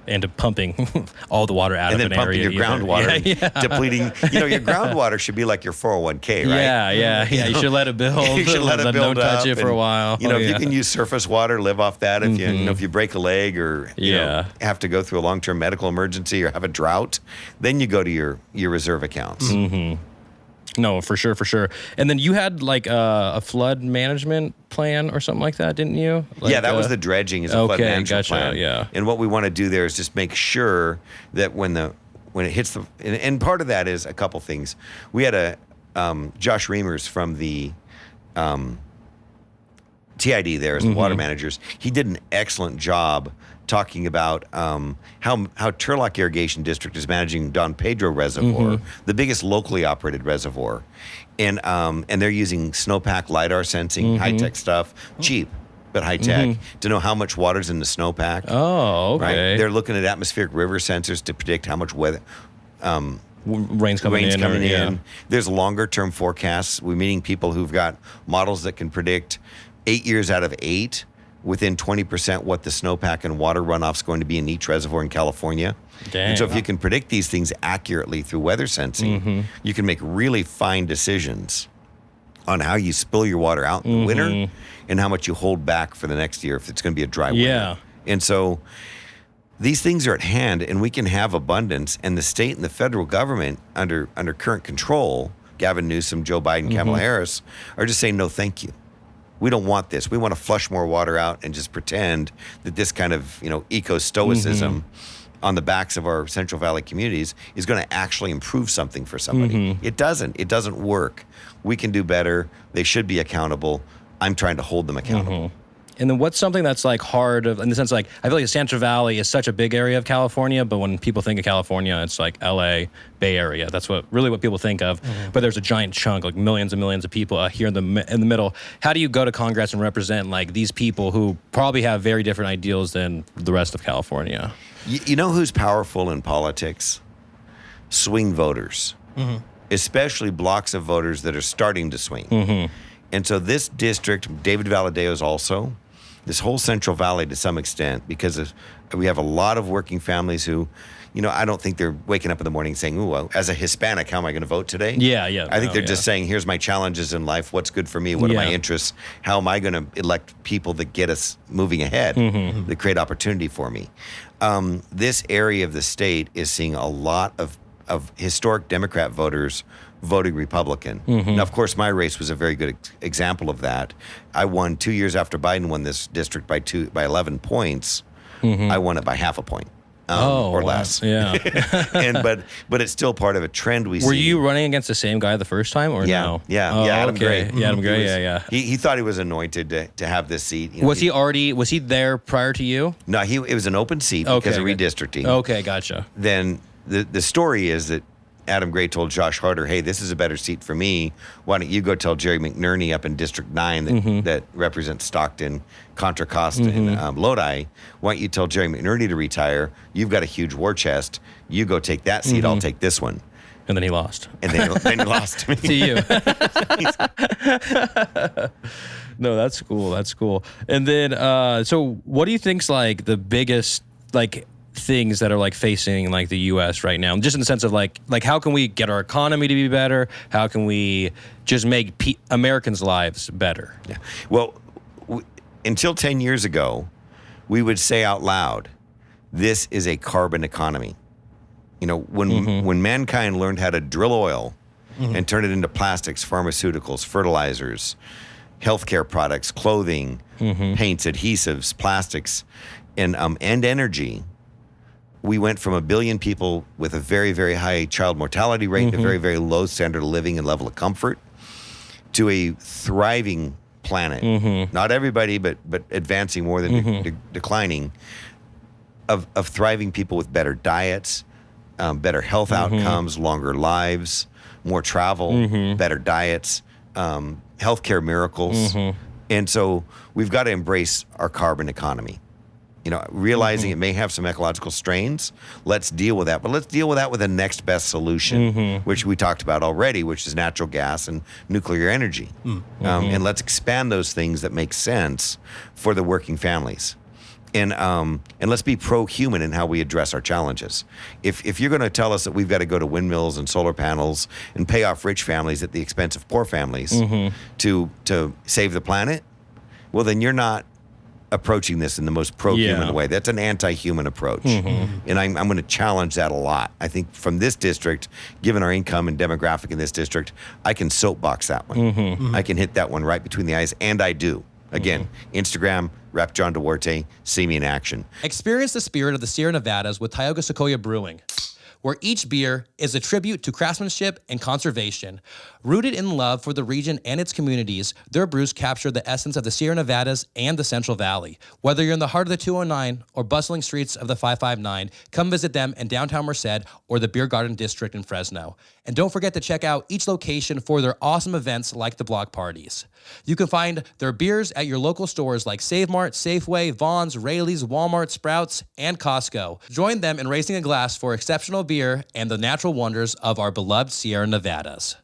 And to pumping all the water out And of then an pumping area. your groundwater, Yeah. depleting. Your groundwater should be like your 401k, right? Yeah. You should let it build. You should let it build Don't touch up it for a and, while. If you can use surface water, live off that. If if you break a leg or have to go through a long-term medical emergency or have a drought, then you go to your reserve accounts. No, for sure. And then you had like a flood management plan or something like that, didn't you? Like, Yeah, that was the dredging is a flood management gotcha, plan. yeah. And what we want to do there is just make sure that when it hits and part of that is a couple things. We had a Josh Reimers from the TID there as the water managers. He did an excellent job talking about how Turlock Irrigation District is managing Don Pedro Reservoir, the biggest locally operated reservoir, and they're using snowpack lidar sensing, high tech stuff, cheap but high tech, to know how much water's in the snowpack. Oh, okay. Right? They're looking at atmospheric river sensors to predict how much weather. Rain's coming in. Yeah. There's longer term forecasts. We're meeting people who've got models that can predict 8 years out of 8 within 20% what the snowpack and water runoff's going to be in each reservoir in California. Dang. And so if you can predict these things accurately through weather sensing, you can make really fine decisions on how you spill your water out in the winter and how much you hold back for the next year if it's going to be a dry winter. Yeah. And so these things are at hand and we can have abundance, and the state and the federal government under current control, Gavin Newsom, Joe Biden, Kamala Harris, are just saying no thank you. We don't want this. We want to flush more water out and just pretend that this kind of, eco-stoicism on the backs of our Central Valley communities is going to actually improve something for somebody. It doesn't. It doesn't work. We can do better. They should be accountable. I'm trying to hold them accountable. And then what's something that's like hard in the sense, like, I feel like the Central Valley is such a big area of California, but when people think of California, it's like LA, Bay Area. That's what people think of. But there's a giant chunk, like millions and millions of people here in the middle. How do you go to Congress and represent like these people who probably have very different ideals than the rest of California? You know who's powerful in politics? Swing voters, especially blocks of voters that are starting to swing. And so this district, David Valadeo's also, this whole Central Valley to some extent, because we have a lot of working families who, I don't think they're waking up in the morning saying, ooh, as a Hispanic, how am I going to vote today? Yeah. I think they're just saying, here's my challenges in life. What's good for me? What are my interests? How am I going to elect people that get us moving ahead, that create opportunity for me? This area of the state is seeing a lot of historic Democrat voters voting Republican. Now, of course, my race was a very good example of that. I won 2 years after Biden won this district by 11 points. I won it by half a point. or wow. less. Yeah. but it's still part of a trend we see. Were you running against the same guy the first time or Yeah, no? yeah, Oh, Adam okay. Gray. Yeah, Adam He Gray. was- Yeah. He thought he was anointed to have this seat. You know, Was he there prior to you? No, it was an open seat because of good. redistricting. Okay, gotcha. Then the story is that Adam Gray told Josh Harder, hey, this is a better seat for me. Why don't you go tell Jerry McNerney up in District 9 that represents Stockton, Contra Costa, and Lodi, why don't you tell Jerry McNerney to retire? You've got a huge war chest. You go take that seat. I'll take this one. And then he lost. And then he lost to me. To you. No, that's cool. That's cool. And then, so what do you think's like the biggest like things that are like facing like the U.S. right now, just in the sense of like how can we get our economy to be better? How can we just make Americans' lives better? Yeah. Well, until 10 years ago, we would say out loud, this is a carbon economy. You know, when mankind learned how to drill oil and turn it into plastics, pharmaceuticals, fertilizers, healthcare products, clothing, paints, adhesives, plastics, and energy, we went from 1 billion people with a very, very high child mortality rate and a very, very low standard of living and level of comfort to a thriving planet. Not everybody, but advancing more than declining, of thriving people with better diets, better health outcomes, longer lives, more travel, better diets, healthcare miracles. And so we've got to embrace our carbon economy. You know, realizing it may have some ecological strains, let's deal with that. But let's deal with that with the next best solution, which we talked about already, which is natural gas and nuclear energy. And let's expand those things that make sense for the working families. And let's be pro-human in how we address our challenges. If you're going to tell us that we've got to go to windmills and solar panels and pay off rich families at the expense of poor families to save the planet, well, then you're not approaching this in the most pro-human way. That's an anti-human approach. And I'm going to challenge that a lot. I think from this district, given our income and demographic in this district, I can soapbox that one. I can hit that one right between the eyes, and I do. Again, Instagram, Rep. John Duarte, see me in action. Experience the spirit of the Sierra Nevadas with Tioga Sequoia Brewing, where each beer is a tribute to craftsmanship and conservation. Rooted in love for the region and its communities, their brews capture the essence of the Sierra Nevadas and the Central Valley. Whether you're in the heart of the 209 or bustling streets of the 559, come visit them in downtown Merced or the Beer Garden District in Fresno. And don't forget to check out each location for their awesome events like the block parties. You can find their beers at your local stores like Save Mart, Safeway, Vaughn's, Rayleigh's, Walmart, Sprouts, and Costco. Join them in raising a glass for exceptional beer and the natural wonders of our beloved Sierra Nevadas.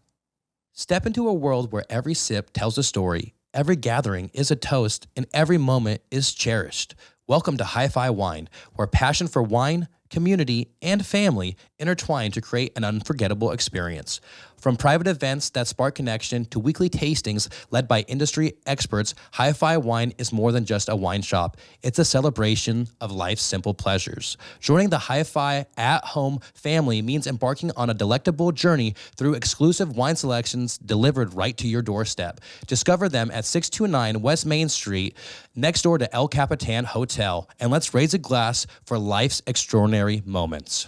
Step into a world where every sip tells a story, every gathering is a toast, and every moment is cherished. Welcome to Hi-Fi Wine, where passion for wine, community, and family intertwine to create an unforgettable experience. From private events that spark connection to weekly tastings led by industry experts, Hi-Fi Wine is more than just a wine shop. It's a celebration of life's simple pleasures. Joining the Hi-Fi at-home family means embarking on a delectable journey through exclusive wine selections delivered right to your doorstep. Discover them at 629 West Main Street, next door to El Capitan Hotel. And let's raise a glass for life's extraordinary moments.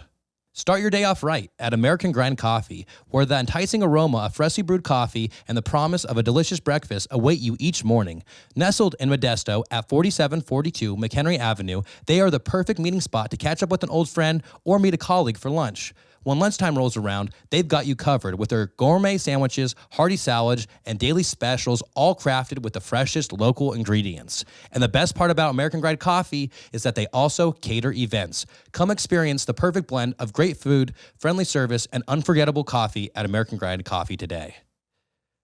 Start your day off right at American Grind Coffee, where the enticing aroma of freshly brewed coffee and the promise of a delicious breakfast await you each morning. Nestled in Modesto at 4742 McHenry Avenue, they are the perfect meeting spot to catch up with an old friend or meet a colleague for lunch. When lunchtime rolls around, they've got you covered with their gourmet sandwiches, hearty salads, and daily specials, all crafted with the freshest local ingredients. And the best part about American Grind Coffee is that they also cater events. Come experience the perfect blend of great food, friendly service, and unforgettable coffee at American Grind Coffee today.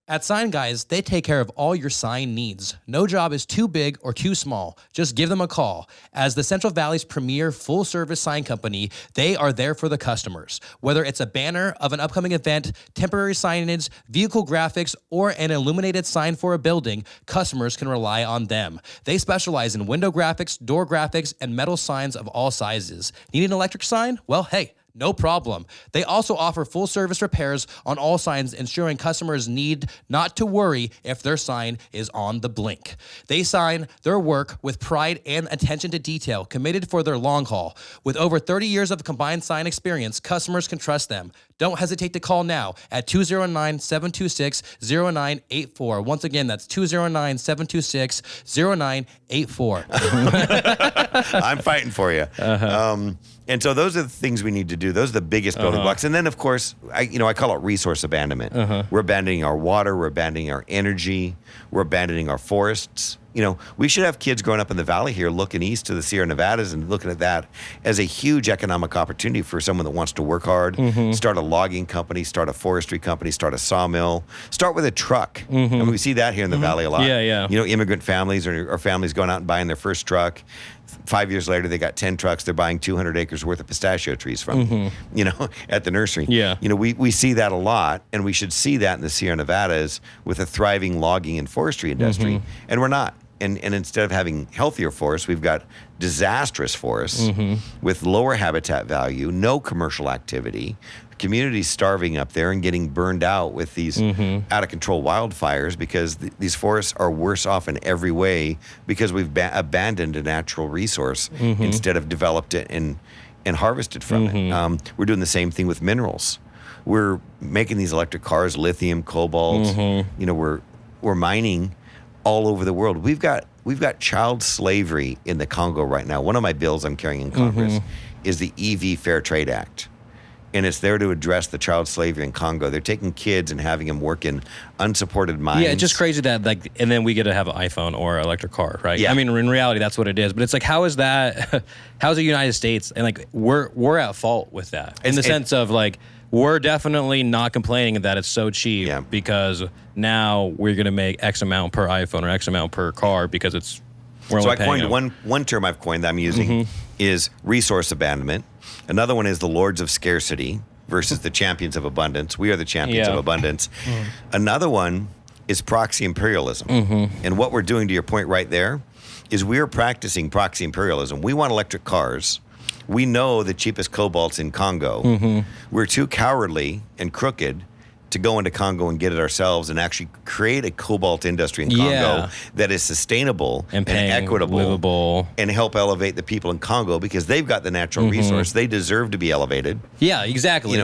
At Sign Guys, they take care of all your sign needs. No job is too big or too small. Just give them a call. As the Central Valley's premier full-service sign company, they are there for the customers. Whether it's a banner of an upcoming event, temporary signage, vehicle graphics, or an illuminated sign for a building, customers can rely on them. They specialize in window graphics, door graphics, and metal signs of all sizes. Need an electric sign? Well, hey, no problem. They also offer full service repairs on all signs, ensuring customers need not to worry if their sign is on the blink. They sign their work with pride and attention to detail, committed for their long haul. With over 30 years of combined sign experience, customers can trust them. Don't hesitate to call now at 209-726-0984. Once again, that's 209-726-0984. I'm fighting for you. And so those are the things we need to do. Those are the biggest building blocks. And then, of course, I call it resource abandonment. We're abandoning our water. We're abandoning our energy. We're abandoning our forests. We should have kids growing up in the valley here looking east to the Sierra Nevadas and looking at that as a huge economic opportunity for someone that wants to work hard, start a logging company, start a forestry company, start a sawmill, start with a truck. And we see that here in the valley a lot. Yeah. Immigrant families or families going out and buying their first truck. 5 years later, they got 10 trucks. They're buying 200 acres worth of pistachio trees from, at the nursery. Yeah. We see that a lot, and we should see that in the Sierra Nevadas with a thriving logging and forestry industry. And we're not. And instead of having healthier forests, we've got disastrous forests with lower habitat value, no commercial activity, communities starving up there and getting burned out with these out of control wildfires because these forests are worse off in every way because we've abandoned a natural resource instead of developed it and harvested from it. We're doing the same thing with minerals. We're making these electric cars, lithium, cobalt. We're mining all over the world. We've got child slavery in the Congo right now. One of my bills I'm carrying in Congress is the EV Fair Trade Act. And it's there to address the child slavery in Congo. They're taking kids and having them work in unsupported mines. Yeah, it's just crazy that and then we get to have an iPhone or electric car, right? Yeah. I mean, in reality, that's what it is. But it's like, how is that? How's the United States? And we're at fault with that in the sense of we're definitely not complaining that it's so cheap because now we're going to make X amount per iPhone or X amount per car because we're only paying them. one term I've coined that I'm using is resource abandonment. Another one is the lords of scarcity versus the champions of abundance. We are the champions of abundance. Another one is proxy imperialism. And what we're doing, to your point right there, is we're practicing proxy imperialism. We want electric cars. We know the cheapest cobalt's in Congo. We're too cowardly and crooked to go into Congo and get it ourselves and actually create a cobalt industry in Congo that is sustainable and equitable, livable, and help elevate the people in Congo because they've got the natural resource. They deserve to be elevated. Yeah, exactly.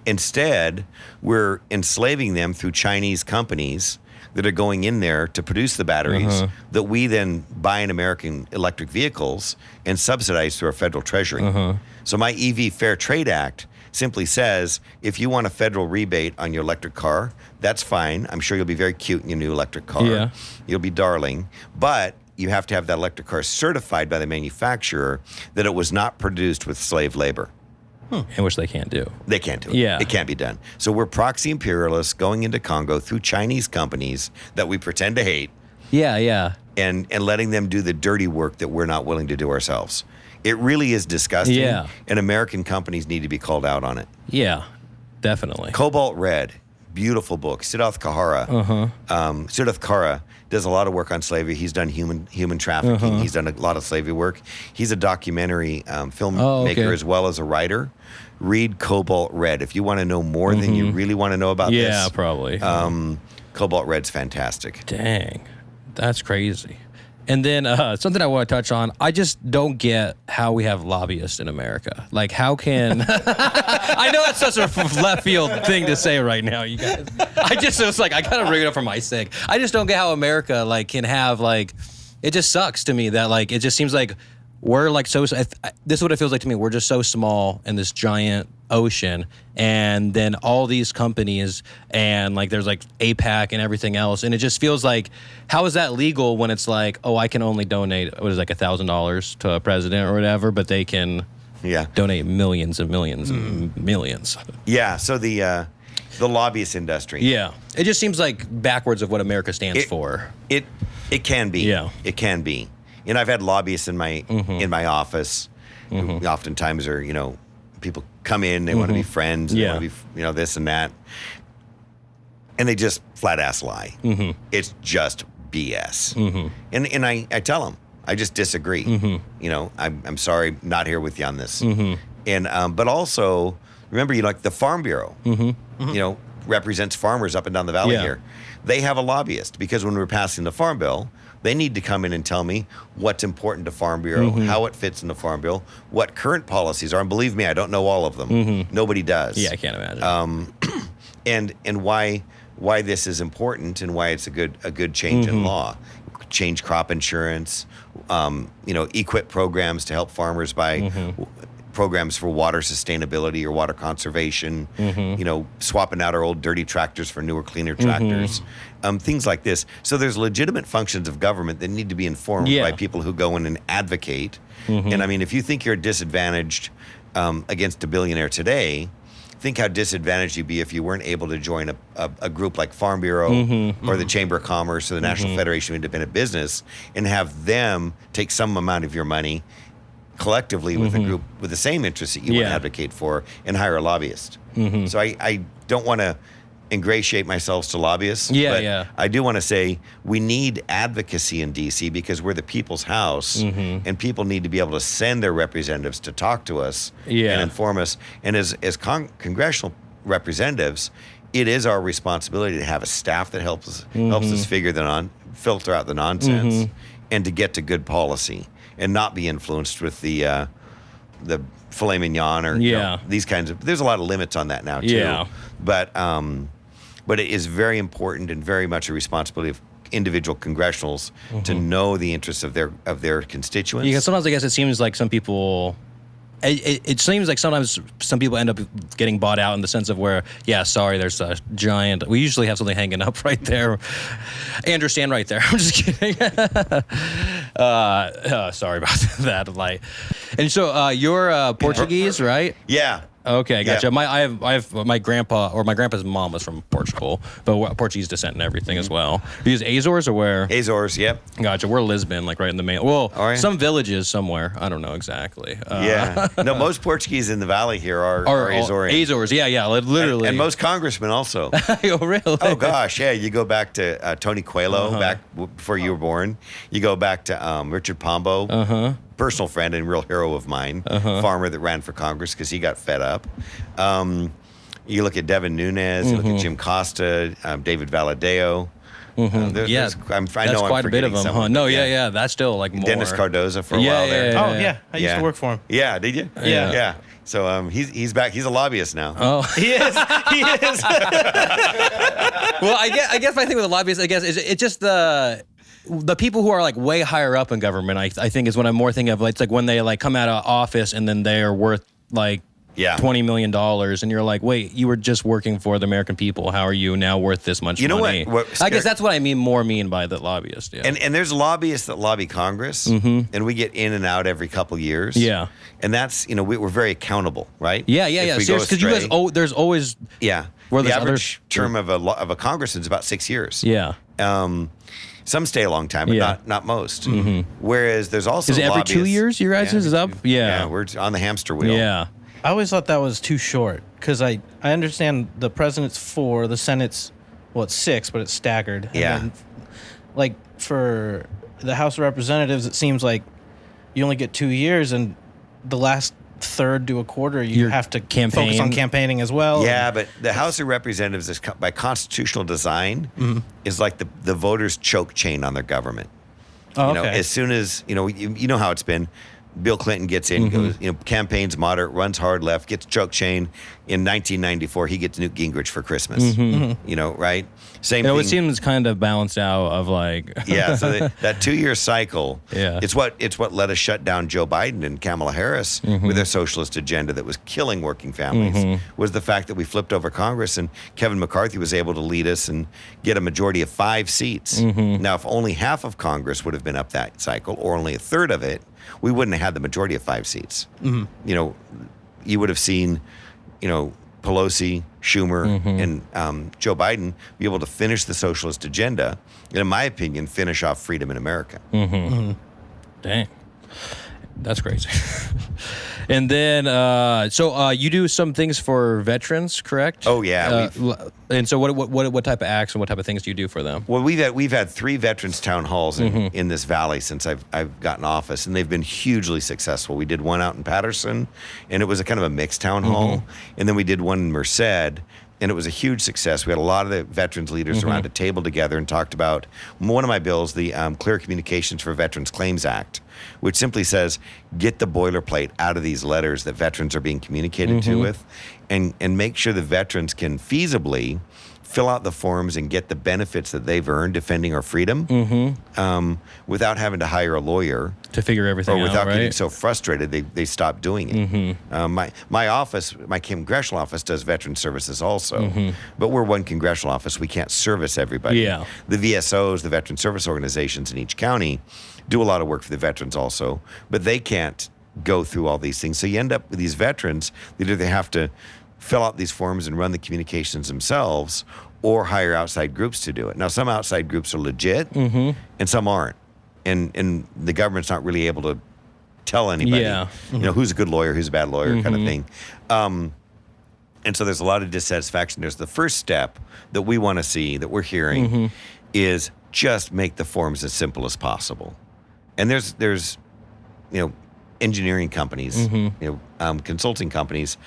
Instead, we're enslaving them through Chinese companies that are going in there to produce the batteries that we then buy in American electric vehicles and subsidize through our federal treasury. So my EV Fair Trade Act simply says, if you want a federal rebate on your electric car, that's fine. I'm sure you'll be very cute in your new electric car. Yeah. You'll be darling. But you have to have that electric car certified by the manufacturer that it was not produced with slave labor. And which they can't do. They can't do it. Yeah. It can't be done. So we're proxy imperialists going into Congo through Chinese companies that we pretend to hate. Yeah. And letting them do the dirty work that we're not willing to do ourselves. It really is disgusting. Yeah. And American companies need to be called out on it. Yeah, definitely. Cobalt Red, beautiful book. Siddharth Kahara. Siddharth Kahara does a lot of work on slavery. He's done human trafficking. He's done a lot of slavery work. He's a documentary filmmaker as well as a writer. Read Cobalt Red if you want to know more than you really want to know about this. Yeah, probably. Cobalt Red's fantastic. Dang, that's crazy. And then something I want to touch on, I just don't get how we have lobbyists in America. Like, how can... I know that's such a left field thing to say right now, you guys. I got to bring it up for my sake. I just don't get how America, can have, it just sucks to me that, it just seems like we're, so... This is what it feels like to me. We're just so small in this giant ocean, and then all these companies, and there's APAC and everything else, and it just feels like, how is that legal when it's I can only donate $1,000 to a president or whatever, but they can donate millions and millions and millions. Yeah, so the lobbyist industry. Yeah, it just seems backwards of what America stands for. It can be. Yeah, it can be. And I've had lobbyists in my office. Who oftentimes are people come in, they want to be friends, and they want to be this and that, and they just flat ass lie. It's just BS. And I tell them I just disagree. I'm sorry, not here with you on this. And but also remember, like the Farm Bureau, represents farmers up and down the valley here. They have a lobbyist because when we're passing the Farm Bill, they need to come in and tell me what's important to Farm Bureau, how it fits in the Farm Bill, what current policies are. And believe me, I don't know all of them. Nobody does. Yeah, I can't imagine. And why this is important and why it's a good change in law. Change crop insurance, equip programs to help farmers by programs for water sustainability or water conservation, swapping out our old dirty tractors for newer, cleaner tractors, things like this. So there's legitimate functions of government that need to be informed by people who go in and advocate. And I mean, if you think you're disadvantaged against a billionaire today, think how disadvantaged you'd be if you weren't able to join a group like Farm Bureau or the Chamber of Commerce or the National Federation of Independent Business and have them take some amount of your money collectively with a group with the same interests that you want to advocate for and hire a lobbyist. So I don't want to ingratiate myself to lobbyists, but I do want to say we need advocacy in DC because we're the people's house and people need to be able to send their representatives to talk to us and inform us. And as congressional representatives, it is our responsibility to have a staff that helps us filter out the nonsense and to get to good policy and not be influenced with the filet mignon or these kinds of. There's a lot of limits on that now too. But it is very important and very much a responsibility of individual congressionals to know the interests of their constituents. Because sometimes I guess it seems like some people. It seems like sometimes some people end up getting bought out in the sense of where, there's a giant. We usually have something hanging up right there. Andrew, stand right there. I'm just kidding. Sorry about that. And so you're Portuguese, right? Yeah. Okay, gotcha. Yeah. I have my grandpa's mom was from Portugal, but Portuguese descent and everything as well. You use Azores or where? Azores, yep. Gotcha. We're Lisbon, like right in the main. Well, some villages somewhere. I don't know exactly. No, most Portuguese in the valley here are Azores. Azores, literally. And most congressmen also. Oh, really? Oh gosh, yeah. You go back to Tony Coelho back before you were born. You go back to Richard Pombo. Personal friend and real hero of mine, farmer that ran for Congress because he got fed up. You look at Devin Nunes, you look at Jim Costa, David Valadeo. I know quite a bit of them, huh? No, that's still like more. Dennis Cardoza for a while there. I used to work for him. Yeah, did you? Yeah. So he's back. He's a lobbyist now. Oh, he is. Well, I guess my thing with the lobbyists, it's just the people who are like way higher up in government, I think is what I'm more thinking of. It's like when they like come out of office and then they are worth like $20 million, and you're like, wait, you were just working for the American people. How are you now worth this much money? You know what? I guess that's what I mean by the lobbyist. Yeah. And there's lobbyists that lobby Congress, and we get in and out every couple years. Yeah. And that's we're very accountable, right? Yeah. Seriously, because you guys, there's always the average term of a congressman is about 6 years. Yeah. Some stay a long time, but not most. Whereas there's also is it every 2 years you guys is up? Yeah, we're on the hamster wheel. Yeah. I always thought that was too short because I understand the president's 4, the Senate's it's 6, but it's staggered. And then, like for the House of Representatives, it seems like you only get 2 years, and the last third to a quarter you have to focus on campaigning as well. Yeah, but the House of Representatives is by constitutional design is like the voters' choke chain on their government. As soon as you know how it's been. Bill Clinton gets in, goes, campaigns moderate, runs hard left, gets choke chain. In 1994, he gets Newt Gingrich for Christmas. Right? Same thing. It seems kind of balanced out of like. So that 2-year cycle. Yeah. It's what let us shut down Joe Biden and Kamala Harris with their socialist agenda that was killing working families. Was the fact that we flipped over Congress and Kevin McCarthy was able to lead us and get a majority of 5 seats. Now, if only half of Congress would have been up that cycle, or only a third of it, we wouldn't have had the majority of 5 seats. You would have seen, Pelosi, Schumer, and Joe Biden be able to finish the socialist agenda, and in my opinion, finish off freedom in America. Dang. That's crazy. And then, you do some things for veterans, correct? Oh, yeah. And so what type of acts and what type of things do you do for them? Well, we've had 3 veterans town halls in this valley since I've gotten office, and they've been hugely successful. We did one out in Patterson, and it was a kind of a mixed town hall, and then we did one in Merced, and it was a huge success. We had a lot of the veterans leaders around a table together and talked about one of my bills, the Clear Communications for Veterans Claims Act, which simply says get the boilerplate out of these letters that veterans are being communicated to with, and make sure the veterans can feasibly fill out the forms and get the benefits that they've earned defending our freedom without having to hire a lawyer to figure everything out, or without right? getting so frustrated they stop doing it. My office, my congressional office, does veteran services also, but we're one congressional office. We can't service everybody. Yeah. The VSOs, the veteran service organizations in each county, do a lot of work for the veterans also, but they can't go through all these things. So you end up with these veterans that either have to fill out these forms and run the communications themselves or hire outside groups to do it. Now, some outside groups are legit and some aren't. And the government's not really able to tell anybody, who's a good lawyer, who's a bad lawyer kind of thing. And so there's a lot of dissatisfaction. There's the first step that we want to see, that we're hearing, is just make the forms as simple as possible. And there's engineering companies, consulting companies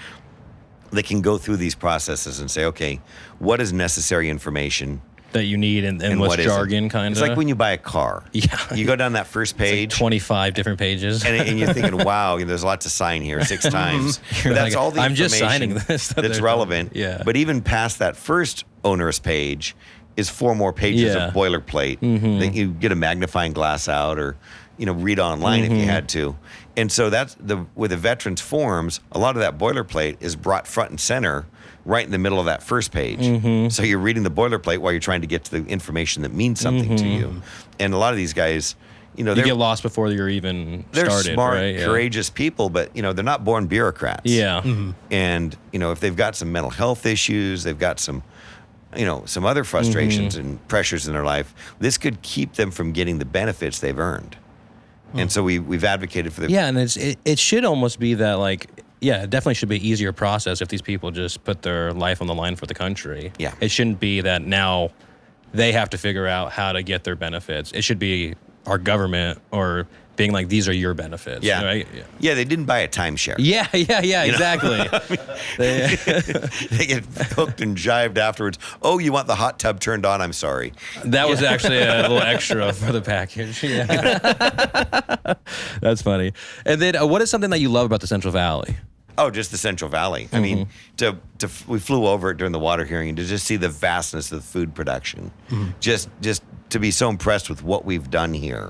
that can go through these processes and say, okay, what is necessary information that you need and what's what isn't? jargon kind of. It's like when you buy a car. Yeah. You go down that first page. Like 25 different pages. and you're thinking, wow, there's a lot to sign here 6 times. But that's like, all the I'm information just signing this. that's relevant. Yeah. But even past that first onerous page is 4 more pages of boilerplate that you get a magnifying glass out or read online if you had to. And so that's with the veterans forms, a lot of that boilerplate is brought front and center right in the middle of that first page. So you're reading the boilerplate while you're trying to get to the information that means something to you. And a lot of these guys, you get lost before you're even they're started. Smart, right? courageous people, but they're not born bureaucrats. Yeah. And if they've got some mental health issues, they've got some some other frustrations and pressures in their life, this could keep them from getting the benefits they've earned. And so we've advocated for the and it should almost be that it definitely should be an easier process if these people just put their life on the line for the country. Yeah. It shouldn't be that now they have to figure out how to get their benefits. It should be our government or being like, these are your benefits. Yeah. Right? Yeah, they didn't buy a timeshare. Yeah, exactly. They get hooked and jived afterwards. Oh, you want the hot tub turned on? I'm sorry. That was actually a little extra for the package. Yeah. That's funny. And then what is something that you love about the Central Valley? Oh, just the Central Valley. I mean, we flew over it during the water hearing and to just see the vastness of the food production. Just to be so impressed with what we've done here.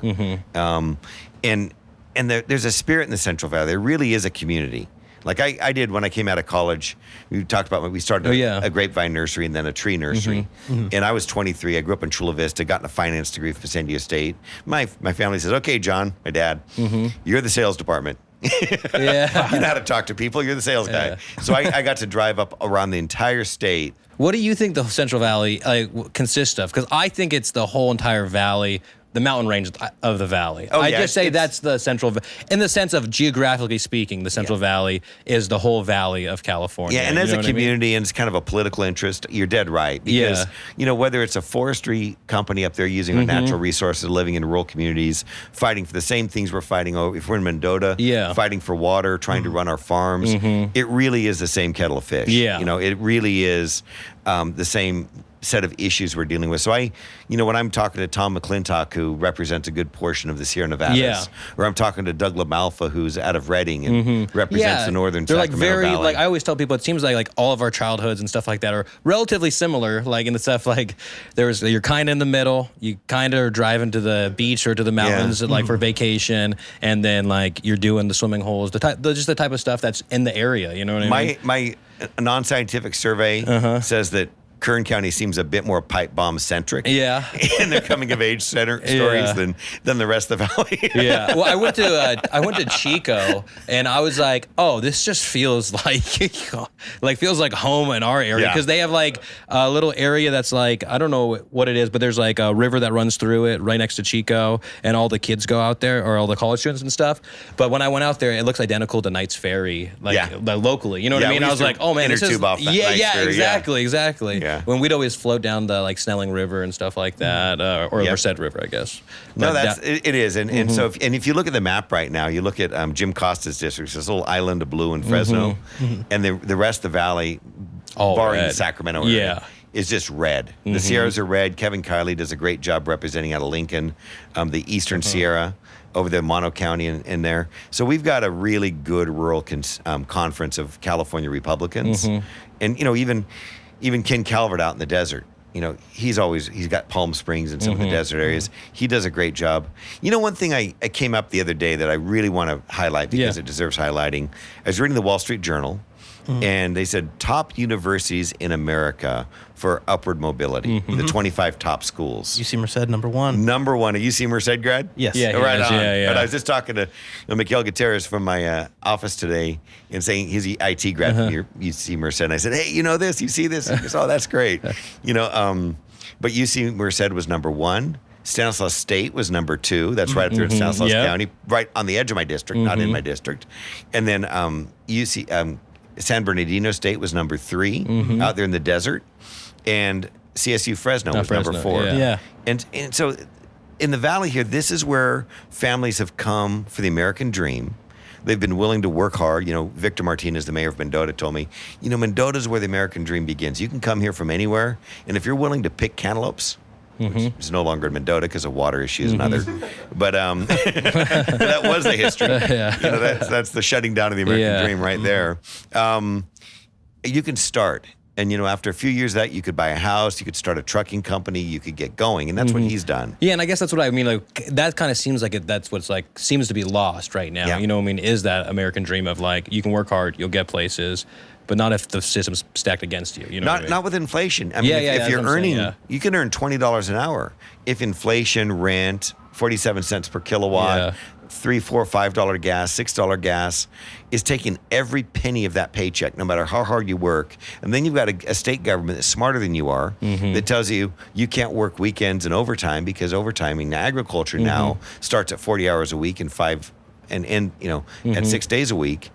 And there's a spirit in the Central Valley. There really is a community. Like I did when I came out of college. We talked about when we started a grapevine nursery and then a tree nursery. And I was 23. I grew up in Chula Vista, got a finance degree from San Diego State. My family says, okay, John, my dad, you're the sales department. You know how to talk to people. You're the sales guy. So I got to drive up around the entire state. What do you think the Central Valley consists of? Because I think it's the whole entire valley, the mountain range of the valley. I just say that's the Central, in the sense of geographically speaking, the Central Valley is the whole valley of California. Yeah, and as a community and it's kind of a political interest, you're dead right. Because, whether it's a forestry company up there using our natural resources, living in rural communities, fighting for the same things we're fighting over, if we're in Mendota, fighting for water, trying to run our farms, it really is the same kettle of fish. Yeah. It really is the same set of issues we're dealing with. So when I'm talking to Tom McClintock, who represents a good portion of the Sierra Nevadas, or I'm talking to Doug LaMalfa, who's out of Redding and represents the northern Sacramento Valley. I always tell people, it seems like all of our childhoods and stuff like that are relatively similar, in the stuff you're kind of in the middle, you kind of are driving to the beach or to the mountains for vacation, and then you're doing the swimming holes, just the type of stuff that's in the area, you know what I mean? My non-scientific survey says that Kern County seems a bit more pipe bomb centric. Yeah. And their coming of age stories than the rest of the valley. Yeah. Well, I went to Chico, and I was like, oh, this just feels feels like home in our area, because they have like a little area that's like, I don't know what it is, but there's like a river that runs through it right next to Chico, and all the kids go out there, or all the college students and stuff. But when I went out there, it looks identical to Knight's Ferry, locally. You know what I mean? I was like, oh man, this is exactly. Yeah. When we'd always float down the like Snelling River and stuff like that, or Merced River, I guess. No, it is, and so if you look at the map right now, you look at Jim Costa's district, this little island of blue in Fresno, and the rest of the valley, all barring red. the Sacramento area, is just red. The Sierras are red. Kevin Kiley does a great job representing out of Lincoln, the Eastern Sierra over the Mono County in there. So we've got a really good rural conference of California Republicans, and even Ken Calvert out in the desert. He's got Palm Springs and some of the desert areas. He does a great job. One thing I came up the other day that I really want to highlight because it deserves highlighting. I was reading the Wall Street Journal, and they said top universities in America for upward mobility, the 25 top schools. UC Merced, number one. Number one. A UC Merced grad? Yes. Yeah, Right on. Yeah. But I was just talking to Miguel Gutierrez from my office today and saying he's the IT grad from UC Merced. And I said, hey, you know this? You see this? He goes, oh, that's great. But UC Merced was number one. Stanislaus State was number two. That's right up there in Stanislaus County, right on the edge of my district, not in my district. And then UC San Bernardino State was number three out there in the desert. And CSU Fresno was number four. Yeah. And so in the valley here, this is where families have come for the American dream. They've been willing to work hard. Victor Martinez, the mayor of Mendota, told me, Mendota's where the American dream begins. You can come here from anywhere, and if you're willing to pick cantaloupes, which is no longer in Mendota because of water issues and other, but that was the history. That's the shutting down of the American dream right there. You can start. And, after a few years of that, you could buy a house, you could start a trucking company, you could get going. And that's what he's done. Yeah, and I guess that's what I mean. Like, that kind of seems like that's what's like, seems to be lost right now. Yeah. You know what I mean? Is that American dream of like, you can work hard, you'll get places, but not if the system's stacked against you. Not with inflation. I mean, if you're earning, you can earn $20 an hour. If inflation, rent, 47 cents per kilowatt, $3, $4, $5 gas, $6 gas is taking every penny of that paycheck, no matter how hard you work. And then you've got a state government that's smarter than you are, that tells you you can't work weekends and overtime, because overtime in agriculture now starts at 40 hours a week and at 6 days a week.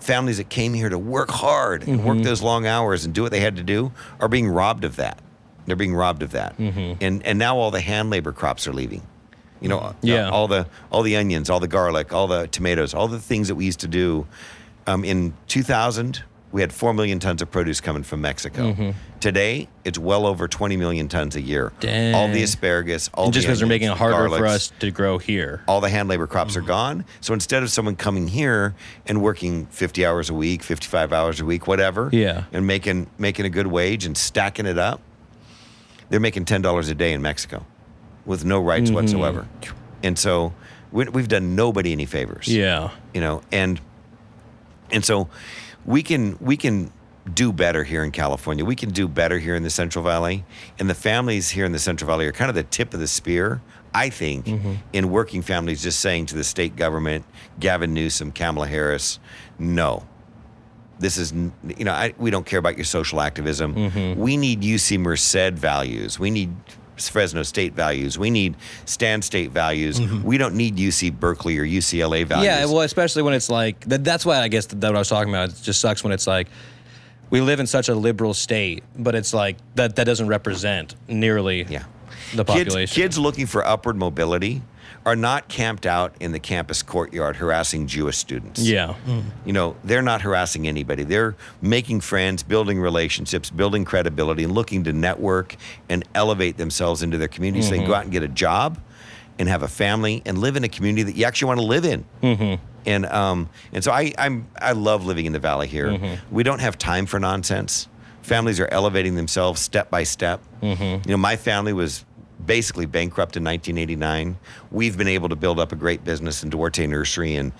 Families that came here to work hard and work those long hours and do what they had to do are being robbed of that. They're being robbed of that. And now all the hand labor crops are leaving. All the onions, all the garlic, all the tomatoes, all the things that we used to do. In 2000, we had 4 million tons of produce coming from Mexico. Today, it's well over 20 million tons a year. Dang. All the asparagus, all just because they're making it harder for us to grow here. All the hand labor crops are gone. So instead of someone coming here and working 50 hours a week, 55 hours a week, whatever, and making a good wage and stacking it up, they're making $10 a day in Mexico with no rights whatsoever. And so we've done nobody any favors. And so we can do better here in California. We can do better here in the Central Valley. And the families here in the Central Valley are kind of the tip of the spear, I think, in working families just saying to the state government, Gavin Newsom, Kamala Harris, no. This is, we don't care about your social activism. We need UC Merced values. We need Fresno State values. We need Stan State values. We don't need UC Berkeley or UCLA values. Yeah, well, especially when it's like, that's why I guess that what I was talking about. It just sucks when it's like, we live in such a liberal state, but it's like, that doesn't represent nearly the population. Kids looking for upward mobility are not camped out in the campus courtyard harassing Jewish students. They're not harassing anybody. They're making friends, building relationships, building credibility, and looking to network and elevate themselves into their community so they can go out and get a job and have a family and live in a community that you actually want to live in. And so I love living in the valley here. We don't have time for nonsense. Families are elevating themselves step by step. My family was basically bankrupt in 1989. We've been able to build up a great business in Duarte Nursery and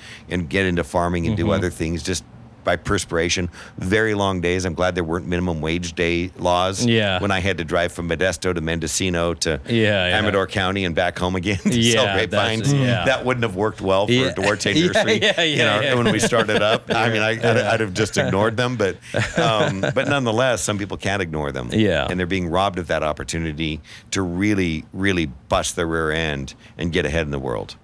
get into farming and do other things just by perspiration, very long days. I'm glad there weren't minimum wage day laws. Yeah. When I had to drive from Modesto to Mendocino to Yeah. Amador County and back home again to sell Yeah, grapevines. yeah. That wouldn't have worked well for Yeah. Duarte Yeah, Nursery. yeah. When we started up. I mean, I'd have just ignored them, but nonetheless, some people can't ignore them. Yeah. And they're being robbed of that opportunity to really, really bust their rear end and get ahead in the world.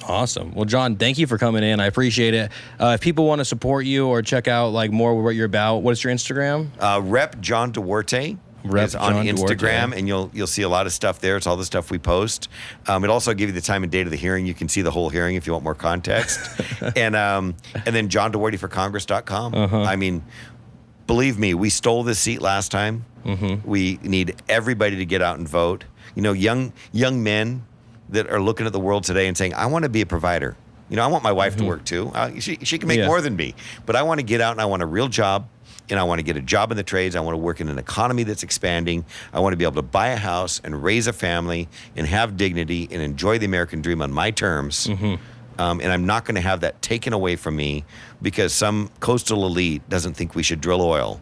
Awesome. Well, John, thank you for coming in. I appreciate it. If people want to support you or check out like more what you're about, what's your Instagram? Rep John Duarte. Rep is on John Instagram, Duarte. and you'll see a lot of stuff there. It's all the stuff we post. It also give you the time and date of the hearing. You can see the whole hearing if you want more context. and then JohnDuarteForCongress.com. I mean, believe me, we stole this seat last time. We need everybody to get out and vote. You know, young men that are looking at the world today and saying, I want to be a provider. You know, I want my wife to work too. She can make more than me, but I want to get out and I want a real job. And I want to get a job in the trades. I want to work in an economy that's expanding. I want to be able to buy a house and raise a family and have dignity and enjoy the American dream on my terms. And I'm not going to have that taken away from me because some coastal elite doesn't think we should drill oil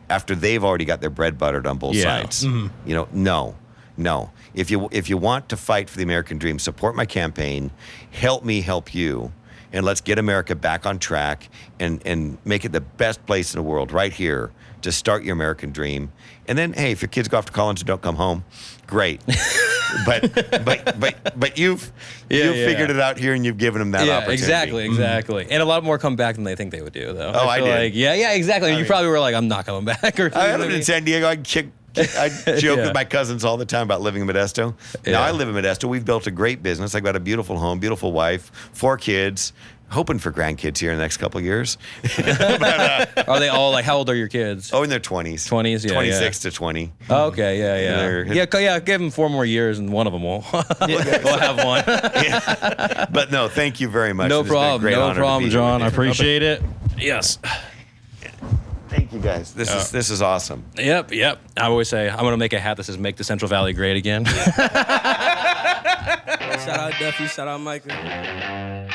after they've already got their bread buttered on both sides. You know, no. If you want to fight for the American dream, support my campaign, help me help you. And let's get America back on track and make it the best place in the world right here to start your American dream. And then, hey, if your kids go off to college and don't come home, great. but you've figured it out here and you've given them that opportunity. Exactly. And a lot more come back than they think they would do, though. Oh, I did. Like, yeah, exactly. You probably were like, I'm not coming back. Or I lived in San Diego. I joke with my cousins all the time about living in Modesto. Now I live in Modesto. We've built a great business. I've got a beautiful home, beautiful wife, 4 kids, hoping for grandkids here in the next couple of years. Are they all like, how old are your kids? Oh, in their 20s. 20s, yeah. 26 to 20. Oh, okay, yeah. Give them 4 more years and one of them will. We'll have one. But no, thank you very much. No It's been a great honor to problem, be here John. with I you. appreciate it. Yes. Thank you guys. This is awesome. Yep. I always say, I'm going to make a hat that says, make the Central Valley great again. Shout out Duffy, shout out Micah.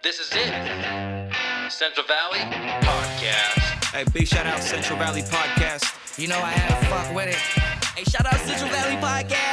This is it. Central Valley Podcast. Hey, big shout out Central Valley Podcast. You know I had to fuck with it. Hey, shout out Central Valley Podcast.